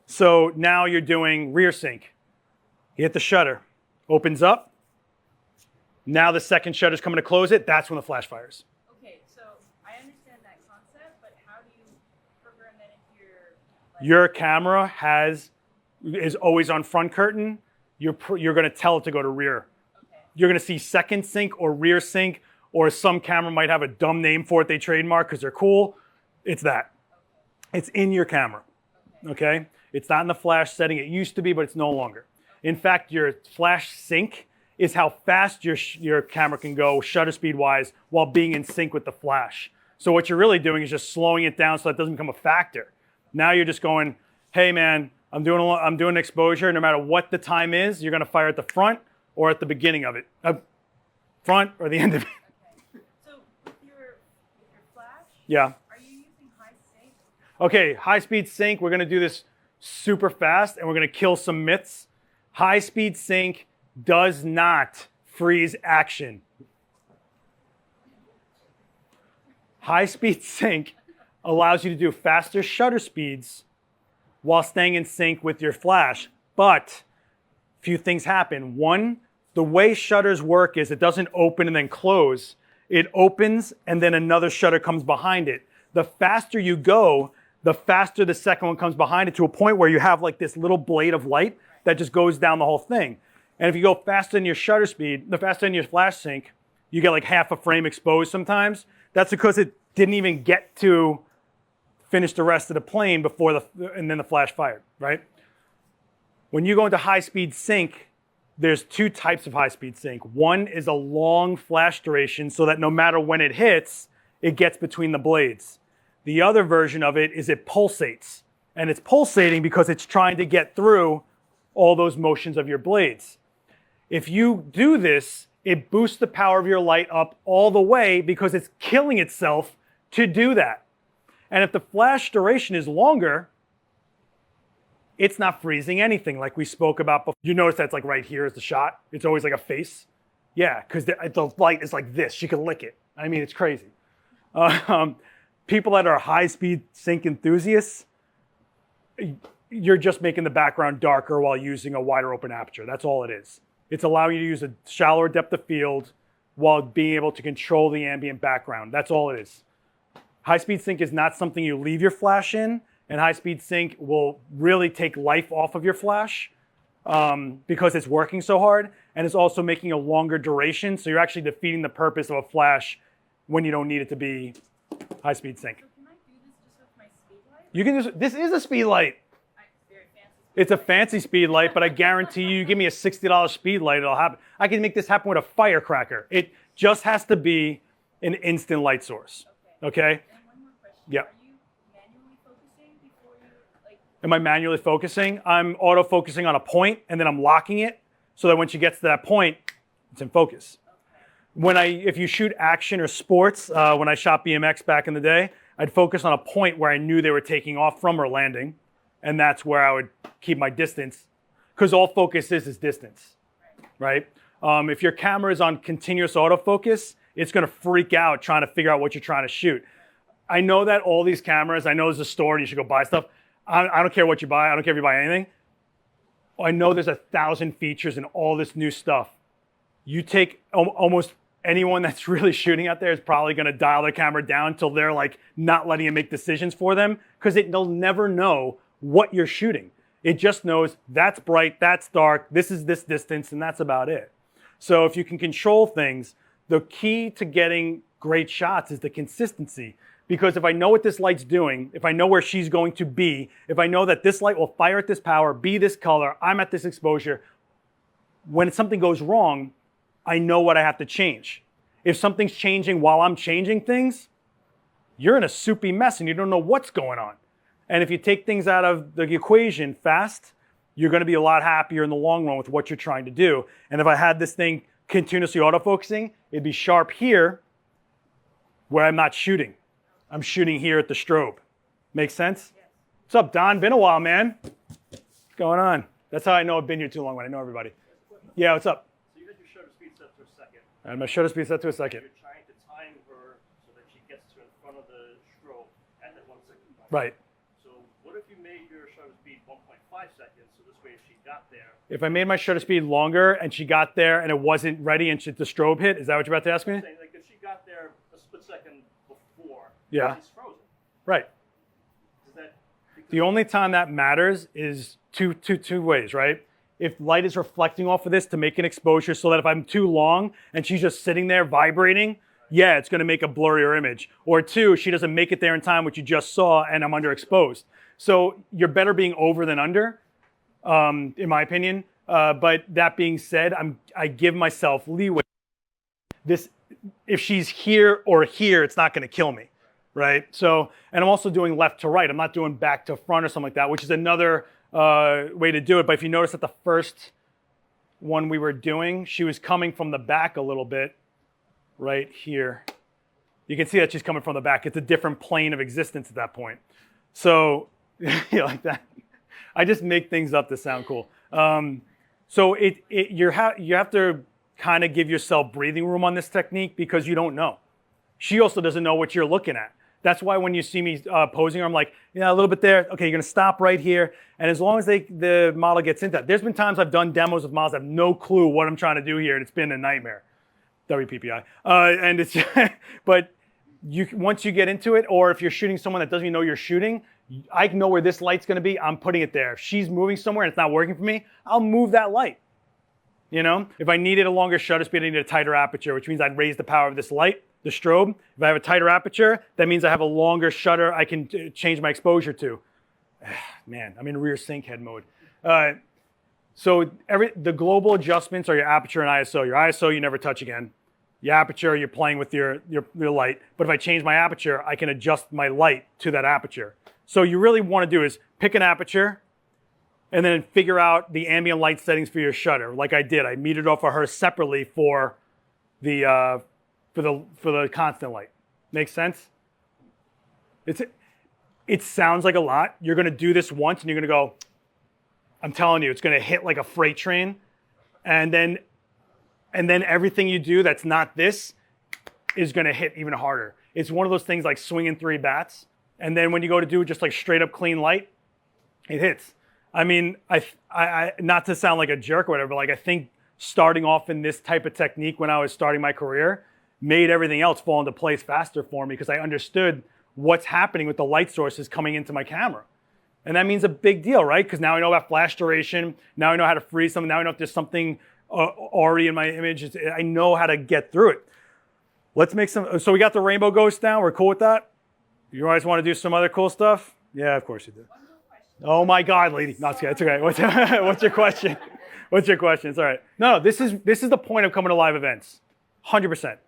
So now you're doing rear sync. You hit the shutter, opens up. Now the second shutter's coming to close it. That's when the flash fires. Okay, so I understand that concept, but how do you program that into your? Your camera is always on front curtain. You're going to tell it to go to rear. Okay. You're going to see second sync or rear sync, or some camera might have a dumb name for it they trademark because they're cool. It's that. Okay. It's in your camera. Okay? It's not in the flash setting. It used to be, but it's no longer. In fact, your flash sync is how fast your camera can go shutter speed wise while being in sync with the flash. So what you're really doing is just slowing it down so that doesn't become a factor. Now you're just going, hey man, I'm doing exposure. No matter what the time is, you're going to fire at the front or at the beginning of it. Front or the end of it. Okay. So with your flash, Yeah. are you using high sync? Okay, high speed sync. We're going to do this super fast and we're going to kill some myths. High speed sync does not freeze action. High speed sync allows you to do faster shutter speeds while staying in sync with your flash. But a few things happen. One, the way shutters work is it doesn't open and then close. It opens and then another shutter comes behind it. The faster you go, the faster the second one comes behind it, to a point where you have like this little blade of light that just goes down the whole thing. And if you go faster than your shutter speed, the faster than your flash sync, you get like half a frame exposed sometimes. That's because it didn't even get to finish the rest of the plane before and then the flash fired, right? When you go into high speed sync, there's 2 types of high speed sync. One is a long flash duration so that no matter when it hits, it gets between the blades. The other version of it is it pulsates. And it's pulsating because it's trying to get through all those motions of your blades. If you do this, it boosts the power of your light up all the way because it's killing itself to do that. And if the flash duration is longer, it's not freezing anything like we spoke about before. You notice that's like right here is the shot. It's always like a face. Yeah, because the light is like this. You can lick it. I mean, it's crazy. People that are high-speed sync enthusiasts, you're just making the background darker while using a wider open aperture. That's all it is. It's allowing you to use a shallower depth of field while being able to control the ambient background. That's all it is. High-speed sync is not something you leave your flash in, and high-speed sync will really take life off of your flash because it's working so hard, and it's also making a longer duration, so you're actually defeating the purpose of a flash when you don't need it to be high-speed sync. So can I do this just with my speed light? You can just, this is a speed light. Very fancy. It's a fancy speed light, but I guarantee you give me a $60 speed light, it'll happen. I can make this happen with a firecracker. It just has to be an instant light source. Okay? And one more question. Yeah. Are you manually focusing before you Am I manually focusing? I'm auto-focusing on a point, and then I'm locking it so that when she gets to that point, it's in focus. If you shoot action or sports, when I shot BMX back in the day, I'd focus on a point where I knew they were taking off from or landing, and that's where I would keep my distance, because all focus is distance, right? If your camera is on continuous autofocus, it's going to freak out trying to figure out what you're trying to shoot. I know that all these cameras, I know there's a store and you should go buy stuff. I don't care what you buy. I don't care if you buy anything. I know there's 1,000 features and all this new stuff. You take almost anyone that's really shooting out there is probably going to dial their camera down until they're like not letting it make decisions for them, because they'll never know what you're shooting. It just knows that's bright, that's dark, this is this distance, and that's about it. So if you can control things, the key to getting great shots is the consistency. Because if I know what this light's doing, if I know where she's going to be, if I know that this light will fire at this power, be this color, I'm at this exposure, when something goes wrong, I know what I have to change. If something's changing while I'm changing things, you're in a soupy mess and you don't know what's going on. And if you take things out of the equation fast, you're going to be a lot happier in the long run with what you're trying to do. And if I had this thing continuously autofocusing, it'd be sharp here where I'm not shooting. I'm shooting here at the strobe. Make sense? Yes. What's up, Don? Been a while, man. What's going on? That's how I know I've been here too long, when I know everybody. Yeah, what's up? So you had your shutter speed set to a second. And my shutter speed set to a second. You're trying to time her so that she gets to in front of the strobe at that 1 second point. Right. So what if you made your shutter speed 1.5 seconds, so this way if she got there... If I made my shutter speed longer and she got there and it wasn't ready and the strobe hit, is that what you're about to ask me? Like if she got there a split second before, Yeah. she's frozen. Right. Does that... The only time that matters is two ways, right? If light is reflecting off of this to make an exposure so that if I'm too long and she's just sitting there vibrating, yeah, it's going to make a blurrier image. Or two, she doesn't make it there in time, which you just saw, and I'm underexposed. So you're better being over than under, in my opinion. But that being said, I give myself leeway. If she's here or here, it's not going to kill me, right? So, and I'm also doing left to right. I'm not doing back to front or something like that, which is another way to do it. But if you notice that the first one we were doing, she was coming from the back a little bit right here. You can see that she's coming from the back. It's a different plane of existence at that point. So, like that. I just make things up to sound cool. So you have to kind of give yourself breathing room on this technique because you don't know. She also doesn't know what you're looking at. That's why when you see me posing her, I'm like, yeah, a little bit there. Okay, you're gonna stop right here. And as long as the model gets into that, there's been times I've done demos with models that have no clue what I'm trying to do here, and it's been a nightmare. WPPI. And it's, but once you get into it, or if you're shooting someone that doesn't even know you're shooting, I know where this light's gonna be, I'm putting it there. If she's moving somewhere and it's not working for me, I'll move that light. You know, if I needed a longer shutter speed, I need a tighter aperture, which means I'd raise the power of this light, the strobe. If I have a tighter aperture, that means I have a longer shutter I can change my exposure to. Man, I'm in rear sync head mode. So the global adjustments are your aperture and ISO. Your ISO you never touch again. Your aperture, you're playing with your light. But if I change my aperture, I can adjust my light to that aperture. So you really want to do is pick an aperture and then figure out the ambient light settings for your shutter. Like I did, I metered off of her separately for the constant light. Make sense? It sounds like a lot. You're gonna do this once and you're gonna go, I'm telling you, it's gonna hit like a freight train. And then everything you do that's not this is gonna hit even harder. It's one of those things like swinging 3 bats. And then when you go to do just like straight up clean light, it hits. I mean, I not to sound like a jerk or whatever, but like I think starting off in this type of technique when I was starting my career made everything else fall into place faster for me because I understood what's happening with the light sources coming into my camera. And that means a big deal, right? Because now I know about flash duration. Now I know how to freeze something. Now I know if there's something already in my image. I know how to get through it. Let's make some, so we got the rainbow ghost now. We're cool with that? You guys want to do some other cool stuff? Yeah, of course you do. Oh my God, lady. No, it's okay. It's okay. What's your question? What's your question? It's all right. No, this is the point of coming to live events. 100%.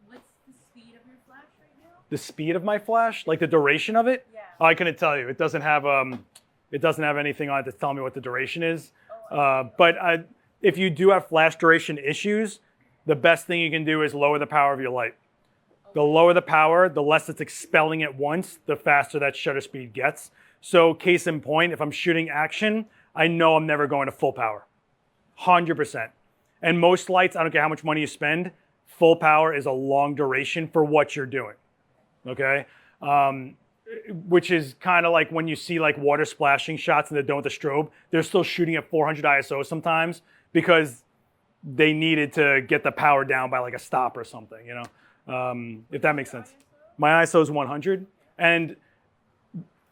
What's the speed of your flash right now? The speed of my flash? Like the duration of it? Yeah. I couldn't tell you. It doesn't have anything on it to tell me what the duration is. But if you do have flash duration issues, the best thing you can do is lower the power of your light. The lower the power, the less it's expelling at once, the faster that shutter speed gets. So case in point, if I'm shooting action, I know I'm never going to full power. 100%. And most lights, I don't care how much money you spend, full power is a long duration for what you're doing. Okay? Which is kind of like when you see like water splashing shots and they're done with the strobe, they're still shooting at 400 ISO sometimes because they needed to get the power down by like a stop or something, you know? If that makes sense. My ISO is 100. And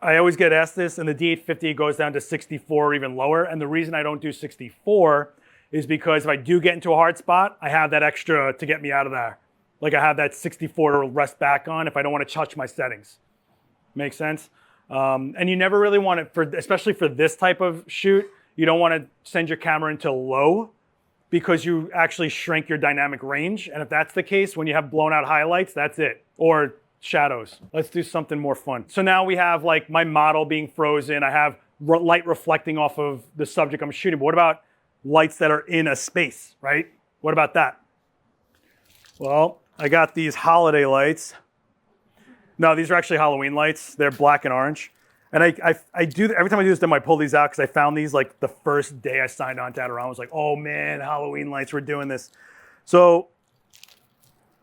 I always get asked this, and the D850 goes down to 64 or even lower. And the reason I don't do 64 is because if I do get into a hard spot, I have that extra to get me out of there. Like I have that 64 to rest back on if I don't want to touch my settings. Make sense? And you never really want it, especially for this type of shoot, you don't want to send your camera into low because you actually shrink your dynamic range. And if that's the case, when you have blown out highlights, that's it. Or shadows. Let's do something more fun. So now we have like my model being frozen. I have light reflecting off of the subject I'm shooting. But what about lights that are in a space, right? What about that? Well, I got these holiday lights. No, these are actually Halloween lights. They're black and orange. And I do, every time I do this, I pull these out because I found these like the first day I signed on to Adderall. I was like, oh man, Halloween lights, we're doing this. So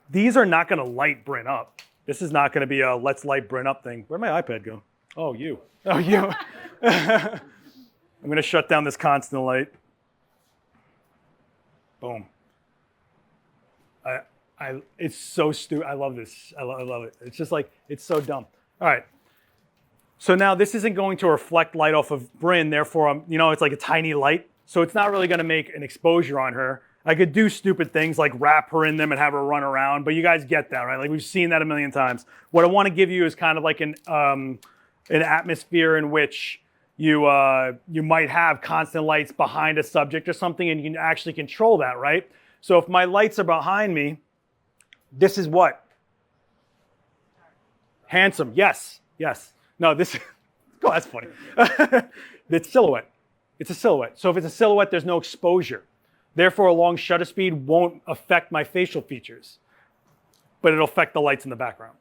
these are not gonna light Bryn up. This is not gonna be a let's light Bryn up thing. Where'd my iPad go? Oh, you. Oh, you. I'm gonna shut down this constant light. Boom. It's so stupid. I love this. I love it. It's just like, it's so dumb. All right. So now this isn't going to reflect light off of Bryn, therefore, it's like a tiny light. So it's not really gonna make an exposure on her. I could do stupid things like wrap her in them and have her run around, but you guys get that, right? Like we've seen that a million times. What I wanna give you is kind of like an atmosphere in which you might have constant lights behind a subject or something, and you can actually control that, right? So if my lights are behind me, this is what? Handsome, yes. No, this, oh, that's funny. It's silhouette. It's a silhouette. So if it's a silhouette, there's no exposure. Therefore, a long shutter speed won't affect my facial features, but it'll affect the lights in the background.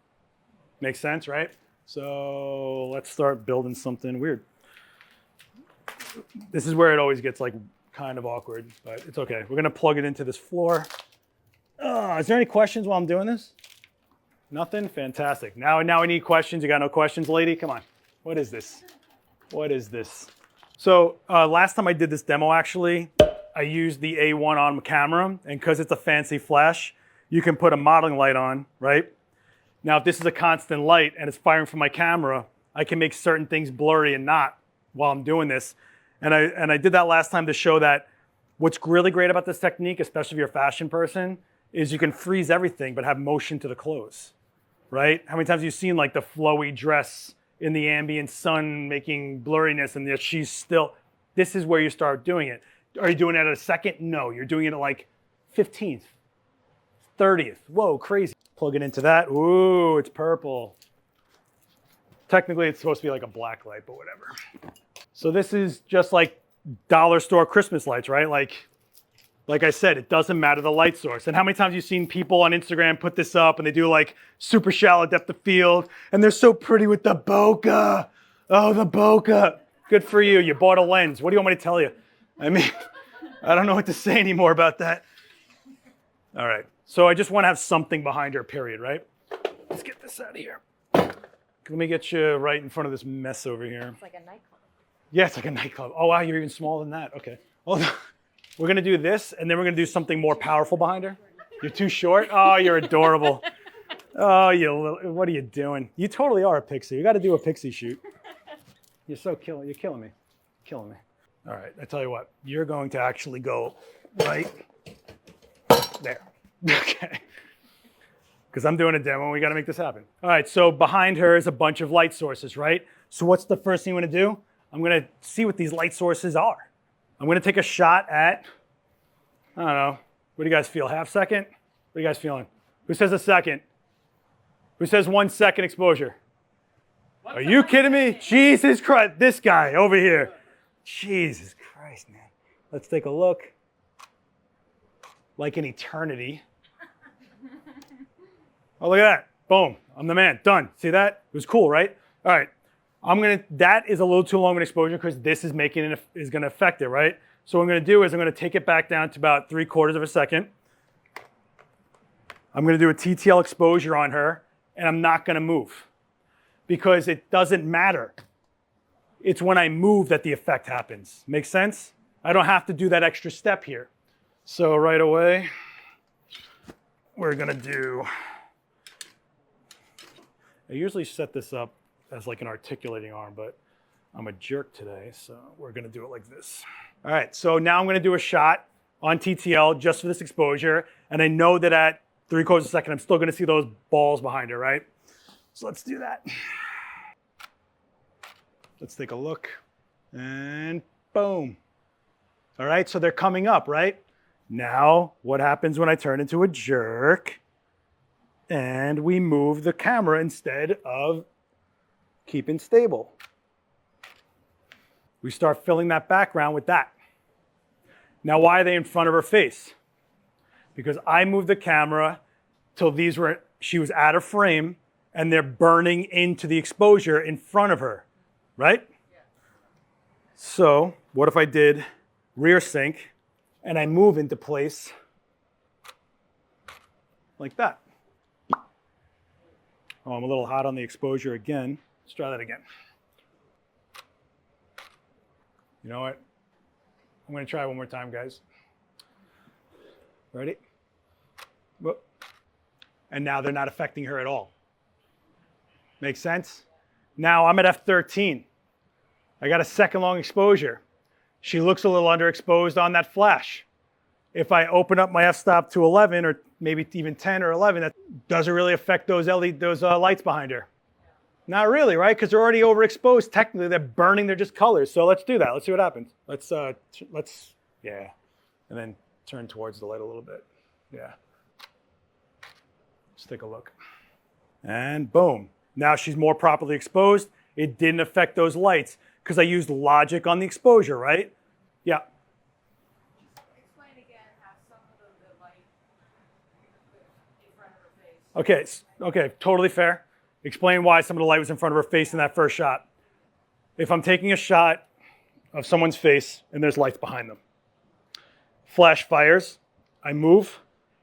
Makes sense, right? So let's start building something weird. This is where it always gets like kind of awkward, but it's okay. We're gonna plug it into this floor. Is there any questions while I'm doing this? Nothing? Fantastic. Now I need questions. You got no questions, lady? Come on. What is this? What is this? So last time I did this demo, actually, I used the A1 on camera, and because it's a fancy flash, you can put a modeling light on, right? Now, if this is a constant light and it's firing from my camera, I can make certain things blurry and not while I'm doing this. And I did that last time to show that what's really great about this technique, especially if you're a fashion person, is you can freeze everything but have motion to the clothes, right? How many times have you seen like the flowy dress in the ambient sun making blurriness and yet she's still, this is where you start doing it. Are you doing it at a second? No, you're doing it at like 15th, 30th. Whoa, crazy. Plug it into that. Ooh, it's purple. Technically, it's supposed to be like a black light, but whatever. So this is just like dollar store Christmas lights, right? Like I said, it doesn't matter the light source. And how many times have you seen people on Instagram put this up and they do like super shallow depth of field and they're so pretty with the bokeh. Oh, the bokeh. Good for you. You bought a lens. What do you want me to tell you? I mean, I don't know what to say anymore about that. All right. So I just want to have something behind her, period, right? Let's get this out of here. Let me get you right in front of this mess over here. It's like a nightclub. Yeah, it's like a nightclub. Oh, wow, you're even smaller than that. Okay. Hold on. We're going to do this, and then we're going to do something more powerful behind her. You're too short? Oh, you're adorable. Oh, what are you doing? You totally are a pixie. You got to do a pixie shoot. You're so killing. You're killing me. Killing me. All right, I tell you what. You're going to actually go right there. Okay. Because I'm doing a demo, and we got to make this happen. All right, so behind her is a bunch of light sources, right? So what's the first thing I'm going to do? I'm going to see what these light sources are. I'm going to take a shot at, I don't know, what do you guys feel, half second? What are you guys feeling? Who says a second? Who says 1 second exposure? Are you kidding me? Jesus Christ, this guy over here. Jesus Christ, man. Let's take a look. Like an eternity. Oh, look at that. Boom. I'm the man. Done. See that? It was cool, right? All right. That is a little too long of an exposure because this is going to affect it, right? So what I'm going to do is I'm going to take it back down to about 3/4 of a second. I'm going to do a TTL exposure on her, and I'm not going to move because it doesn't matter. It's when I move that the effect happens. Make sense? I don't have to do that extra step here. So right away, we're going to do, I usually set this up as like an articulating arm, but I'm a jerk today, so we're gonna do it like this. All right, so now I'm gonna do a shot on TTL just for this exposure, and I know that at 3/4 of a second, I'm still gonna see those balls behind her, right? So let's do that. Let's take a look, and boom. All right, so they're coming up, right? Now, what happens when I turn into a jerk, and we move the camera instead of keeping stable? We start filling that background with that. Now, why are they in front of her face? Because I moved the camera till she was out of frame and they're burning into the exposure in front of her, right? So what if I did rear sync and I move into place like that? Oh, I'm a little hot on the exposure again. Let's try that again. You know what? I'm going to try one more time, guys. Ready? Whoop. And now they're not affecting her at all. Make sense? Now I'm at f13. I got a second long exposure. She looks a little underexposed on that flash. If I open up my f-stop to 11 or maybe even 10 or 11, that doesn't really affect those lights behind her. Not really, right? Because they're already overexposed. Technically, they're burning. They're just colors. So let's do that. Let's see what happens. Yeah. And then turn towards the light a little bit. Yeah. Let's take a look. And boom. Now she's more properly exposed. It didn't affect those lights because I used logic on the exposure, right? Yeah. Explain again how some of the light in front of her face. Okay, totally fair. Explain why some of the light was in front of her face in that first shot. If I'm taking a shot of someone's face and there's lights behind them, flash fires, I move.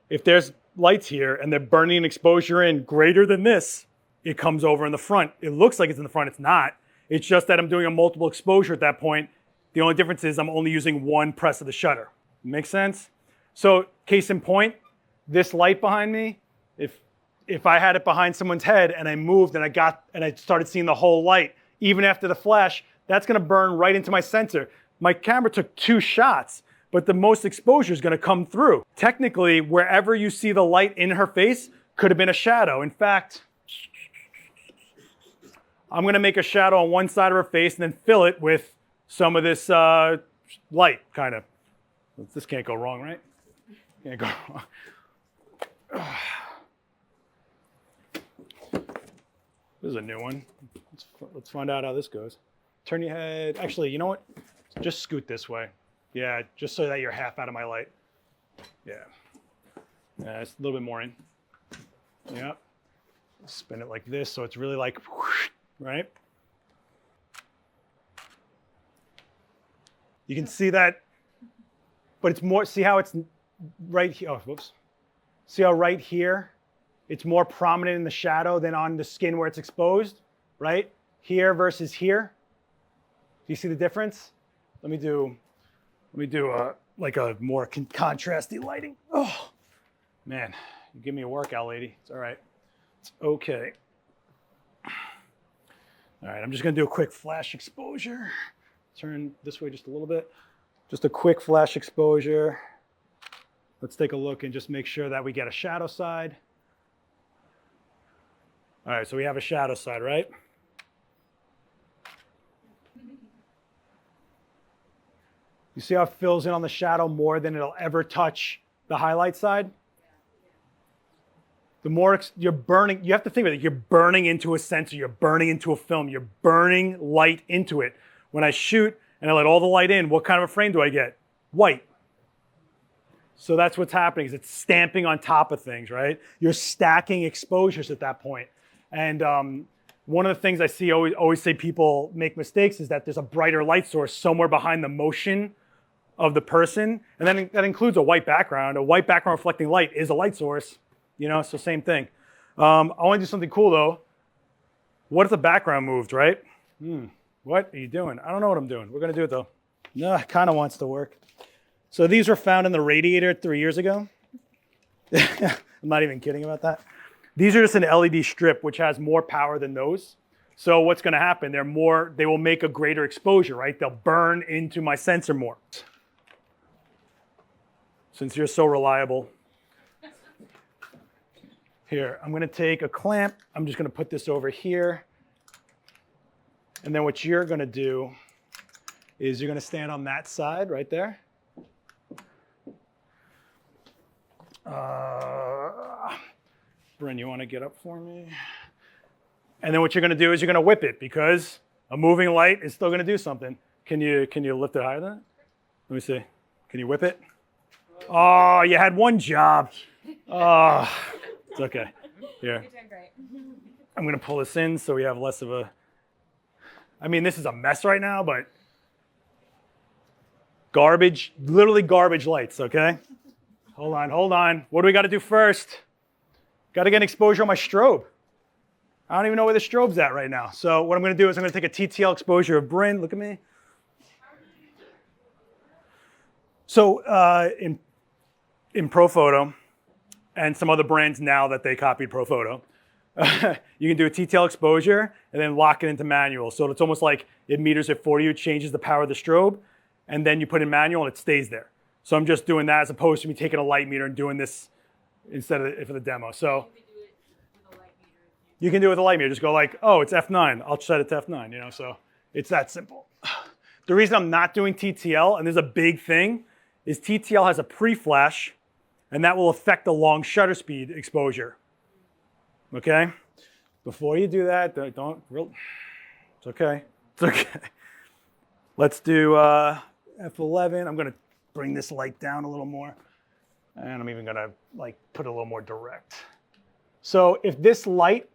If there's lights here and they're burning an exposure in greater than this, it comes over in the front. It looks like it's in the front, it's not. It's just that I'm doing a multiple exposure at that point. The only difference is I'm only using one press of the shutter. Make sense? So case in point, this light behind me, if I had it behind someone's head and I moved and I started seeing the whole light, even after the flash, that's gonna burn right into my sensor. My camera took 2 shots, but the most exposure is gonna come through. Technically, wherever you see the light in her face could have been a shadow. In fact, I'm gonna make a shadow on one side of her face and then fill it with some of this light, kind of. This can't go wrong, right? Can't go wrong. This is a new one. Let's find out how this goes. Turn your head. Actually, you know what? Just scoot this way. Yeah, just so that you're half out of my light. Yeah. Yeah, it's a little bit more in. Yeah. Spin it like this so it's really like, whoosh, right? You can see that, but it's more, see how it's right here. Oh, whoops. See how right here, it's more prominent in the shadow than on the skin where it's exposed, right? Here versus here. Do you see the difference? Let me do like a more contrasty lighting. Oh, man, you give me a workout, lady. It's all right. It's okay. All right, I'm just gonna do a quick flash exposure. Turn this way just a little bit. Just a quick flash exposure. Let's take a look and just make sure that we get a shadow side. All right, so we have a shadow side, right? You see how it fills in on the shadow more than it'll ever touch the highlight side? The more you're burning, you have to think about it, you're burning into a sensor, you're burning into a film, you're burning light into it. When I shoot and I let all the light in, what kind of a frame do I get? White. So that's what's happening, is it's stamping on top of things, right? You're stacking exposures at that point. And one of the things I see always say people make mistakes is that there's a brighter light source somewhere behind the motion of the person. And then that includes a white background. A white background reflecting light is a light source, you know, so same thing. I want to do something cool though. What if the background moved, right? What are you doing? I don't know what I'm doing. We're going to do it though. No, it kind of wants to work. So these were found in the Radiator 3 years ago. I'm not even kidding about that. These are just an LED strip, which has more power than those. So what's going to happen? They will make a greater exposure, right? They'll burn into my sensor more. Since you're so reliable. Here, I'm going to take a clamp. I'm just going to put this over here. And then what you're going to do is you're going to stand on that side right there. Bryn, you want to get up for me? And then what you're going to do is you're going to whip it, because a moving light is still going to do something. Can you lift it higher than that? Let me see. Can you whip it? Oh, you had one job. Oh, it's okay. Here. You're doing great. I'm going to pull this in so we have less of a I mean, this is a mess right now, but garbage, literally garbage lights, okay? Hold on. What do we got to do first? Got to get an exposure on my strobe. I don't even know where the strobe's at right now. So what I'm going to do is I'm going to take a TTL exposure of Bryn. Look at me. So in ProPhoto and some other brands now that they copied ProPhoto, you can do a TTL exposure and then lock it into manual. So it's almost like it meters it for you, changes the power of the strobe, and then you put in manual and it stays there. So I'm just doing that as opposed to me taking a light meter and doing this instead of for the demo. So you can do it with a light meter. Just go like, oh, it's F9. I'll set it to F9, you know, so it's that simple. The reason I'm not doing TTL, and there's a big thing, is TTL has a pre-flash, and that will affect the long shutter speed exposure. Okay? Before you do that, it's okay. It's okay. Let's do F11. I'm going to bring this light down a little more. And I'm even going to like put it a little more direct. So if this light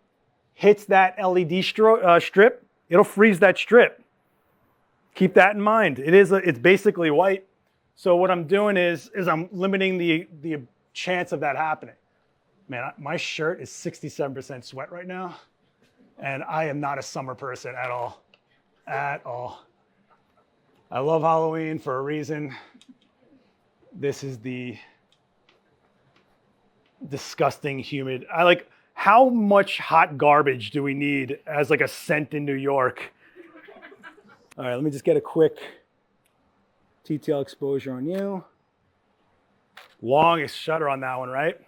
hits that LED strip, it'll freeze that strip. Keep that in mind. It's basically white. So what I'm doing is I'm limiting the chance of that happening. Man, my shirt is 67% sweat right now, and I am not a summer person at all. At all. I love Halloween for a reason. This is the disgusting, humid. How much hot garbage do we need as like a scent in New York? All right, let me just get a quick TTL exposure on you. Longest shutter on that one, right?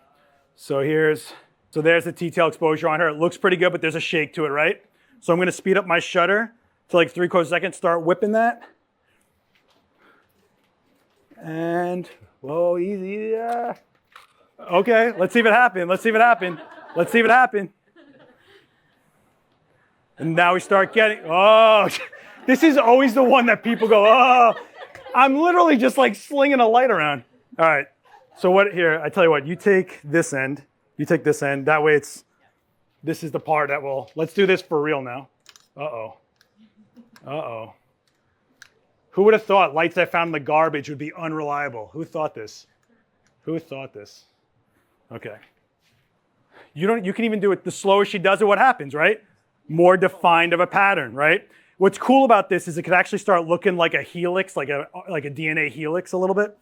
So there's the TTL exposure on her. It looks pretty good, but there's a shake to it, right? So I'm gonna speed up my shutter to like 3/4 seconds, start whipping that. And, whoa, easy, yeah. Okay, let's see if it happened. And now we start getting, oh, this is always the one that people go, oh. I'm literally just like slinging a light around. All right, so I tell you what, you take this end, that way this is the part that let's do this for real now. Uh-oh. Who would have thought lights I found in the garbage would be unreliable? Who thought this? Okay. You can even do it, the slower she does it, what happens, right? More defined of a pattern, right? What's cool about this is it could actually start looking like a helix, like a DNA helix a little bit.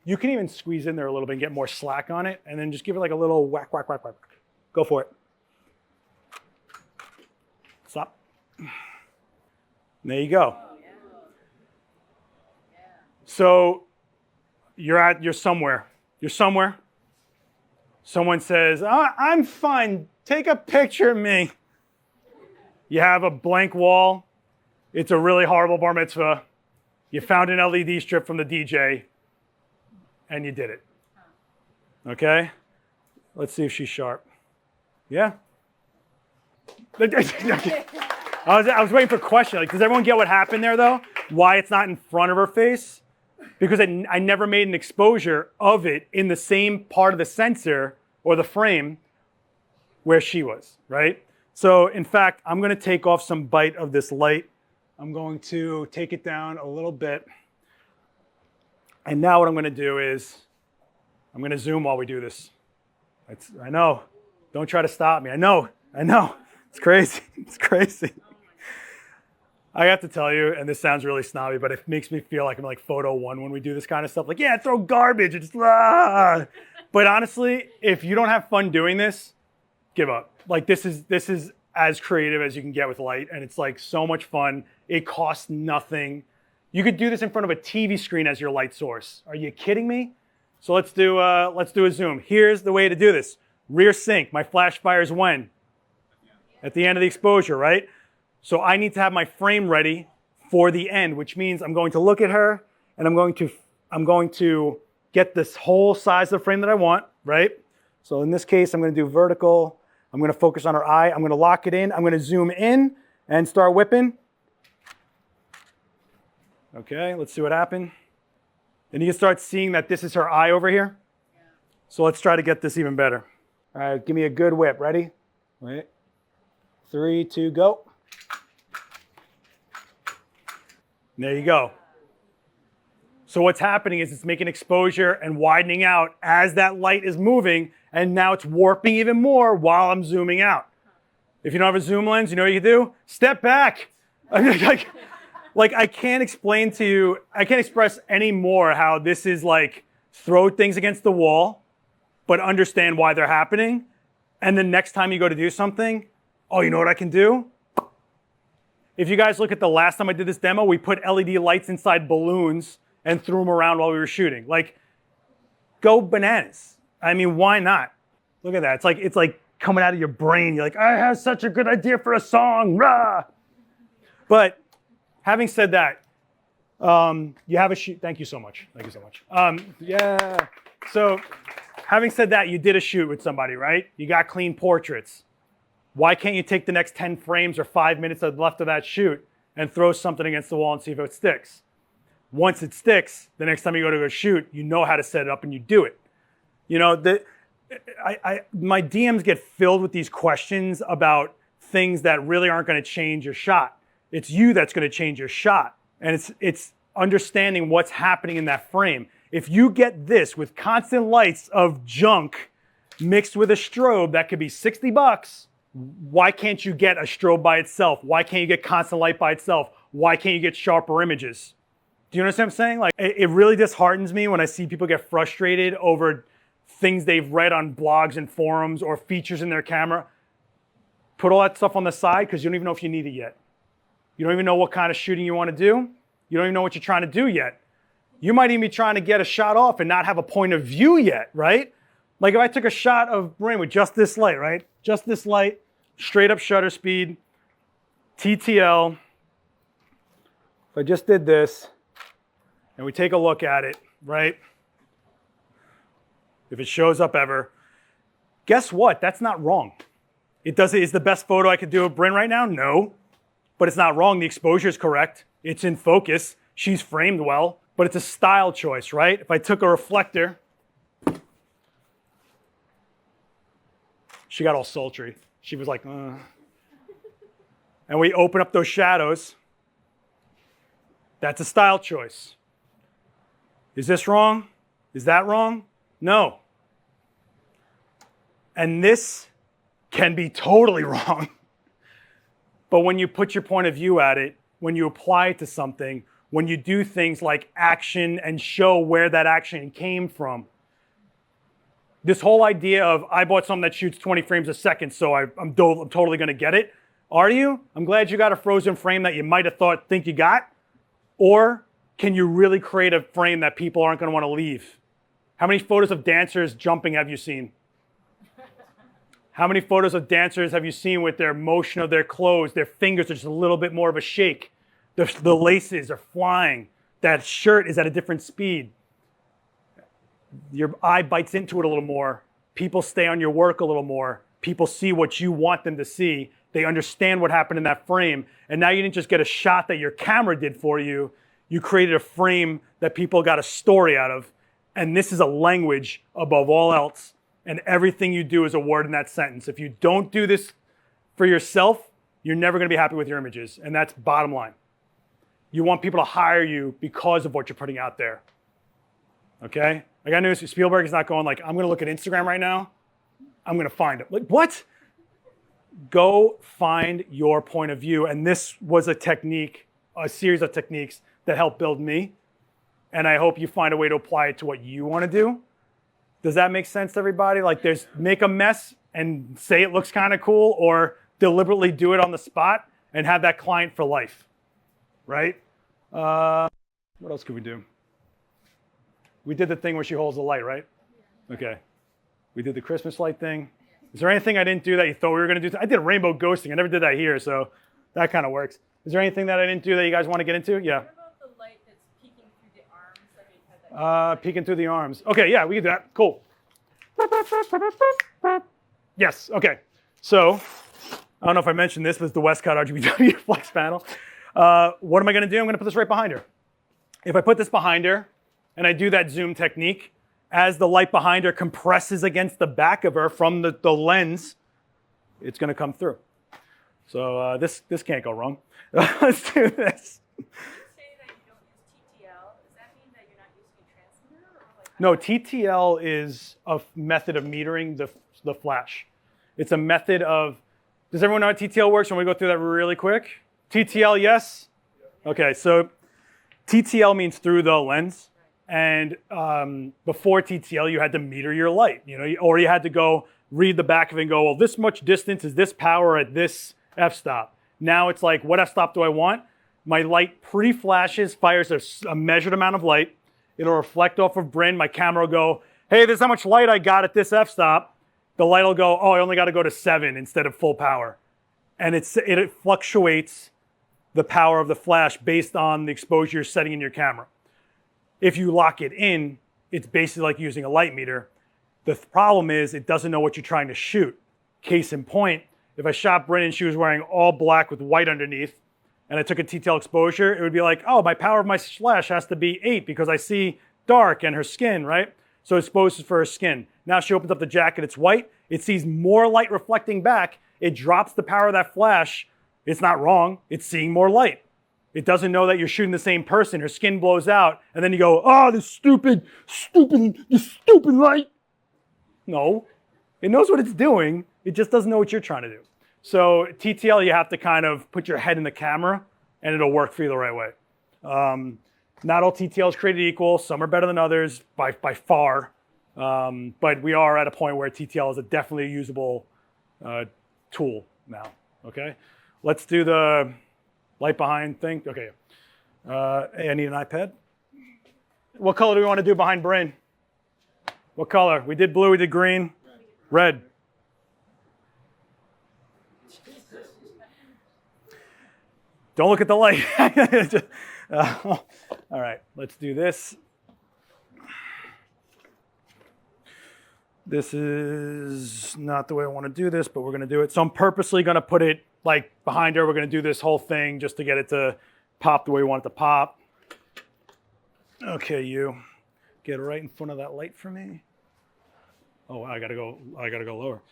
You can even squeeze in there a little bit and get more slack on it, and then just give it like a little whack, whack, whack, whack. Go for it. Stop. There you go. So you're somewhere. Someone says, I'm fine. Take a picture of me. You have a blank wall. It's a really horrible bar mitzvah. You found an LED strip from the DJ, and you did it. Okay? Let's see if she's sharp. Yeah? I was waiting for a question. Like, does everyone get what happened there, though? Why it's not in front of her face? Because I never made an exposure of it in the same part of the sensor or the frame where she was, right? So, in fact, I'm going to take off some bite of this light. I'm going to take it down a little bit. And now what I'm going to do is I'm going to zoom while we do this. I know. Don't try to stop me. I know. It's crazy. I have to tell you, and this sounds really snobby, but it makes me feel like I'm like photo one when we do this kind of stuff. Like, yeah, throw garbage. It's But honestly, if you don't have fun doing this, give up. Like this is as creative as you can get with light, and it's like so much fun. It costs nothing. You could do this in front of a TV screen as your light source. Are you kidding me? So let's do a zoom. Here's the way to do this. Rear sync. My flash fires when? At the end of the exposure, right? So I need to have my frame ready for the end, which means I'm going to look at her and I'm going to get this whole size of the frame that I want, right? So in this case, I'm going to do vertical. I'm going to focus on her eye. I'm going to lock it in. I'm going to zoom in and start whipping. Okay, let's see what happened. And you can start seeing that this is her eye over here. Yeah. So let's try to get this even better. All right, give me a good whip. Ready? Wait. 3, 2, go. There you go. So what's happening is it's making exposure and widening out as that light is moving, and now it's warping even more while I'm zooming out. If you don't have a zoom lens, you know what you can do? Step back. Like I can't explain to you, I can't express any more how this is like throw things against the wall, but understand why they're happening. And then next time you go to do something, oh, you know what I can do? If you guys look at the last time I did this demo, we put LED lights inside balloons and threw them around while we were shooting. Like, go bananas. I mean, why not? Look at that. It's like coming out of your brain. You're like, I have such a good idea for a song. Rah! But having said that, you have a shoot. Thank you so much. Thank you so much. Yeah. So having said that, you did a shoot with somebody, right? You got clean portraits. Why can't you take the next 10 frames or 5 minutes left of that shoot and throw something against the wall and see if it sticks? Once it sticks, the next time you go to a shoot, you know how to set it up and you do it. You know, my DMs get filled with these questions about things that really aren't going to change your shot. It's you that's going to change your shot. And it's understanding what's happening in that frame. If you get this with constant lights of junk mixed with a strobe that could be $60, why can't you get a strobe by itself? Why can't you get constant light by itself? Why can't you get sharper images? Do you understand what I'm saying? Like, it really disheartens me when I see people get frustrated over things they've read on blogs and forums or features in their camera. Put all that stuff on the side because you don't even know if you need it yet. You don't even know what kind of shooting you want to do. You don't even know what you're trying to do yet. You might even be trying to get a shot off and not have a point of view yet, right? Like if I took a shot of Miranda with just this light, right? Just this light, straight up shutter speed, TTL. If I just did this, and we take a look at it, right? If it shows up ever, guess what? That's not wrong. Is the best photo I could do of Bryn right now? No, but it's not wrong. The exposure is correct. It's in focus. She's framed well, but it's a style choice, right? If I took a reflector, she got all sultry. She was like, and we open up those shadows. That's a style choice. Is this wrong? Is that wrong? No. And this can be totally wrong. But when you put your point of view at it, when you apply it to something, when you do things like action and show where that action came from, this whole idea of I bought something that shoots 20 frames a second, so I'm totally going to get it. Are you? I'm glad you got a frozen frame that you might have think you got. Or can you really create a frame that people aren't going to want to leave? How many photos of dancers jumping have you seen? How many photos of dancers have you seen with their motion of their clothes? Their fingers are just a little bit more of a shake. The laces are flying. That shirt is at a different speed. Your eye bites into it a little more. People stay on your work a little more. People see what you want them to see. They understand what happened in that frame. And now you didn't just get a shot that your camera did for you. You created a frame that people got a story out of. And this is a language above all else. And everything you do is a word in that sentence. If you don't do this for yourself, you're never going to be happy with your images. And that's bottom line. You want people to hire you because of what you're putting out there. Okay? I got news. Spielberg is not going like, I'm going to look at Instagram right now. I'm going to find it. Like, what? Go find your point of view. And this was a technique, a series of techniques that helped build me. And I hope you find a way to apply it to what you want to do. Does that make sense to everybody? Like make a mess and say it looks kind of cool, or deliberately do it on the spot and have that client for life, right? What else could we do? We did the thing where she holds the light, right? Okay. We did the Christmas light thing. Is there anything I didn't do that you thought we were going to do? I did rainbow ghosting. I never did that here, so that kind of works. Is there anything that I didn't do that you guys want to get into? Yeah. What about the light that's peeking through the arms? Like you had that Peeking through the arms. Okay, yeah, we can do that. Cool. Yes, okay. So, I don't know if I mentioned this, but it's the Westcott RGBW flex panel. What am I going to do? I'm going to put this right behind her. If I put this behind her and I do that zoom technique, as the light behind her compresses against the back of her from the lens, it's going to come through. So this can't go wrong. Let's do this. say that No, TTL is a method of metering the flash. It's a method of, does everyone know how TTL works? Want me to go through that really quick? TTL, yes? Okay, so TTL means through the lens. And before TTL, you had to meter your light, or you had to go read the back of it and go, well, this much distance is this power at this f-stop. Now it's like, what f-stop do I want? My light pre-flashes, fires a measured amount of light. It'll reflect off of Bryn. My camera will go, hey, this is how much light I got at this f-stop. The light will go, oh, I only got to go to 7 instead of full power. And it fluctuates the power of the flash based on the exposure you're setting in your camera. If you lock it in, it's basically like using a light meter. The problem is it doesn't know what you're trying to shoot. Case in point, if I shot Bryn and she was wearing all black with white underneath, and I took a TTL exposure, it would be like, oh, my power of my flash has to be 8 because I see dark and her skin, right? So it's exposed for her skin. Now she opens up the jacket, it's white. It sees more light reflecting back. It drops the power of that flash. It's not wrong. It's seeing more light. It doesn't know that you're shooting the same person. Her skin blows out. And then you go, oh, this stupid light. No, it knows what it's doing. It just doesn't know what you're trying to do. So TTL, you have to kind of put your head in the camera and it'll work for you the right way. Not all TTL is created equal. Some are better than others by far. But we are at a point where TTL is a definitely usable tool now, okay? Let's do the light behind thing. Okay, hey, I need an iPad. What color do we want to do behind Bryn? What color? We did blue, we did green. Red. Don't look at the light. All right, let's do this. This is not the way I want to do this, but we're going to do it. So I'm purposely going to put it like behind her. We're going to do this whole thing just to get it to pop the way we want it to pop. Okay, you get right in front of that light for me. Oh, I gotta go lower.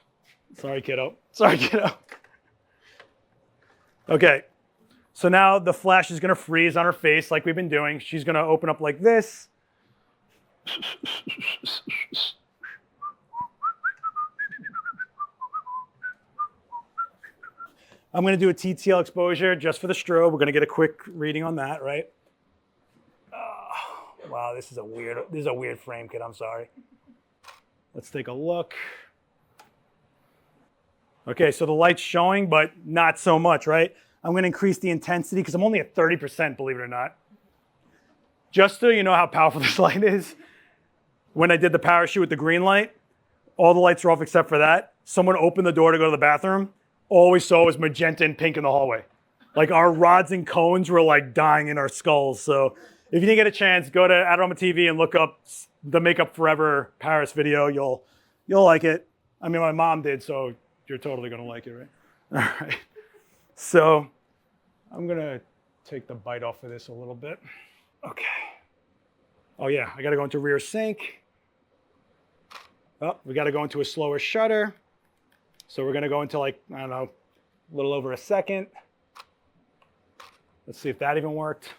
Sorry, kiddo. Okay, so now the flash is going to freeze on her face like we've been doing. She's going to open up like this. I'm going to do a TTL exposure just for the strobe. We're going to get a quick reading on that, right? Oh, wow, this is a weird frame, kid. I'm sorry. Let's take a look. Okay, so the light's showing, but not so much, right? I'm going to increase the intensity because I'm only at 30%, believe it or not. Just so you know how powerful this light is, when I did the parachute with the green light, all the lights are off except for that. Someone opened the door to go to the bathroom. All we saw was magenta and pink in the hallway. Like our rods and cones were like dying in our skulls. So if you didn't get a chance, go to Adorama TV and look up the Makeup Forever Paris video. You'll like it. I mean, my mom did, so you're totally gonna like it, right? All right. So I'm gonna take the bite off of this a little bit. Okay. Oh yeah, I gotta go into rear sync. Oh, we gotta go into a slower shutter. So we're gonna go into like, I don't know, a little over a second. Let's see if that even worked.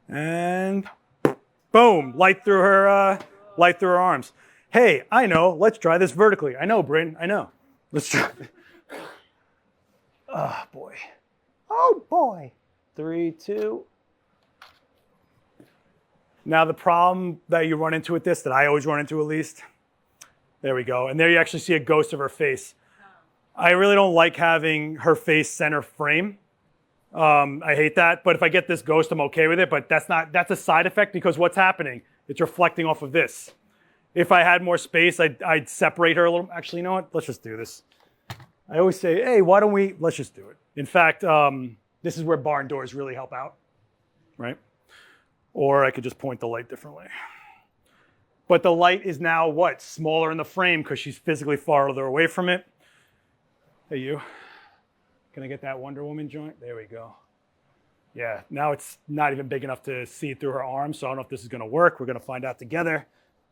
And boom, light through her arms. Hey, I know, let's try this vertically. I know, Bryn, I know. Let's try. Oh boy. Oh boy. 3, 2. Now the problem that you run into with this, that I always run into at least, there we go. And there you actually see a ghost of her face. I really don't like having her face center frame. I hate that, but if I get this ghost, I'm okay with it, but that's a side effect because what's happening? It's reflecting off of this. If I had more space, I'd separate her a little. Actually, you know what? Let's just do this. I always say, hey, why don't we, let's just do it. In fact, this is where barn doors really help out, right? Or I could just point the light differently. But the light is now what? Smaller in the frame because she's physically farther away from it. Hey, you. Can I get that Wonder Woman joint? There we go. Yeah, now it's not even big enough to see through her arms, so I don't know if this is going to work. We're going to find out together.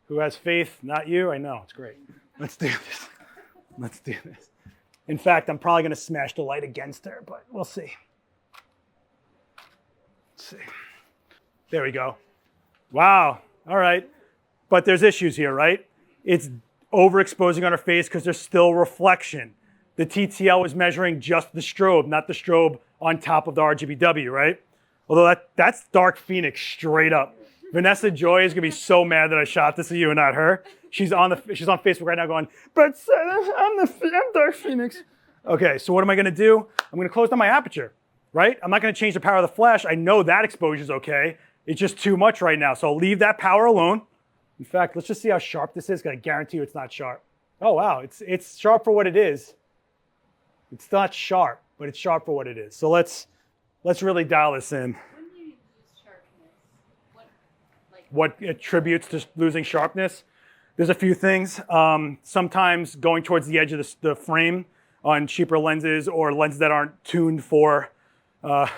Who has faith? Not you? I know, it's great. Let's do this. Let's do this. In fact, I'm probably going to smash the light against her, but we'll see. Let's see. There we go. Wow, all right. but there's issues here, right? It's overexposing on our face because there's still reflection. The TTL was measuring just the strobe, not the strobe on top of the RGBW, right? Although that's Dark Phoenix straight up. Vanessa Joy is gonna be so mad that I shot this of you and not her. She's on Facebook right now going, but I'm Dark Phoenix. Okay, so what am I gonna do? I'm gonna close down my aperture, right? I'm not gonna change the power of the flash. I know that exposure is okay. It's just too much right now, so I'll leave that power alone. In fact, let's just see how sharp this is, because I guarantee you it's not sharp. Oh wow, it's sharp for what it is. It's not sharp, but it's sharp for what it is. So let's really dial this in. When do you use sharpness? What attributes to losing sharpness? There's a few things. Sometimes going towards the edge of the frame on cheaper lenses or lenses that aren't tuned for this,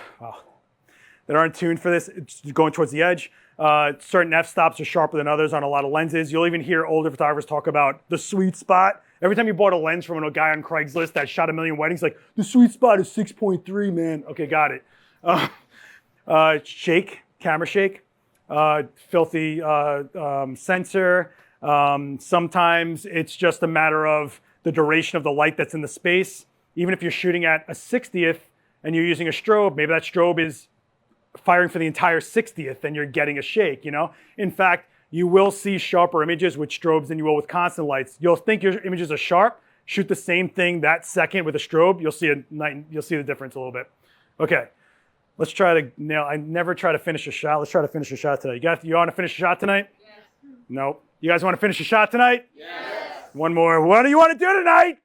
it's going towards the edge. Certain f-stops are sharper than others on a lot of lenses. You'll even hear older photographers talk about the sweet spot. Every time you bought a lens from a guy on Craigslist that shot 1 million weddings, like, the sweet spot is 6.3, man. Okay, got it. Shake, camera shake, filthy sensor. Sometimes it's just a matter of the duration of the light that's in the space. Even if you're shooting at a 60th and you're using a strobe, maybe that strobe is firing for the entire 60th and you're getting a shake, you know? In fact, you will see sharper images with strobes than you will with constant lights. You'll think your images are sharp, shoot the same thing that second with a strobe, you'll see the difference a little bit. Okay, let's try to nail, I never try to finish a shot. Let's try to finish a shot today. You want to finish a shot tonight? Yes. Nope. You guys want to finish a shot tonight? Yes. One more. What do you want to do tonight?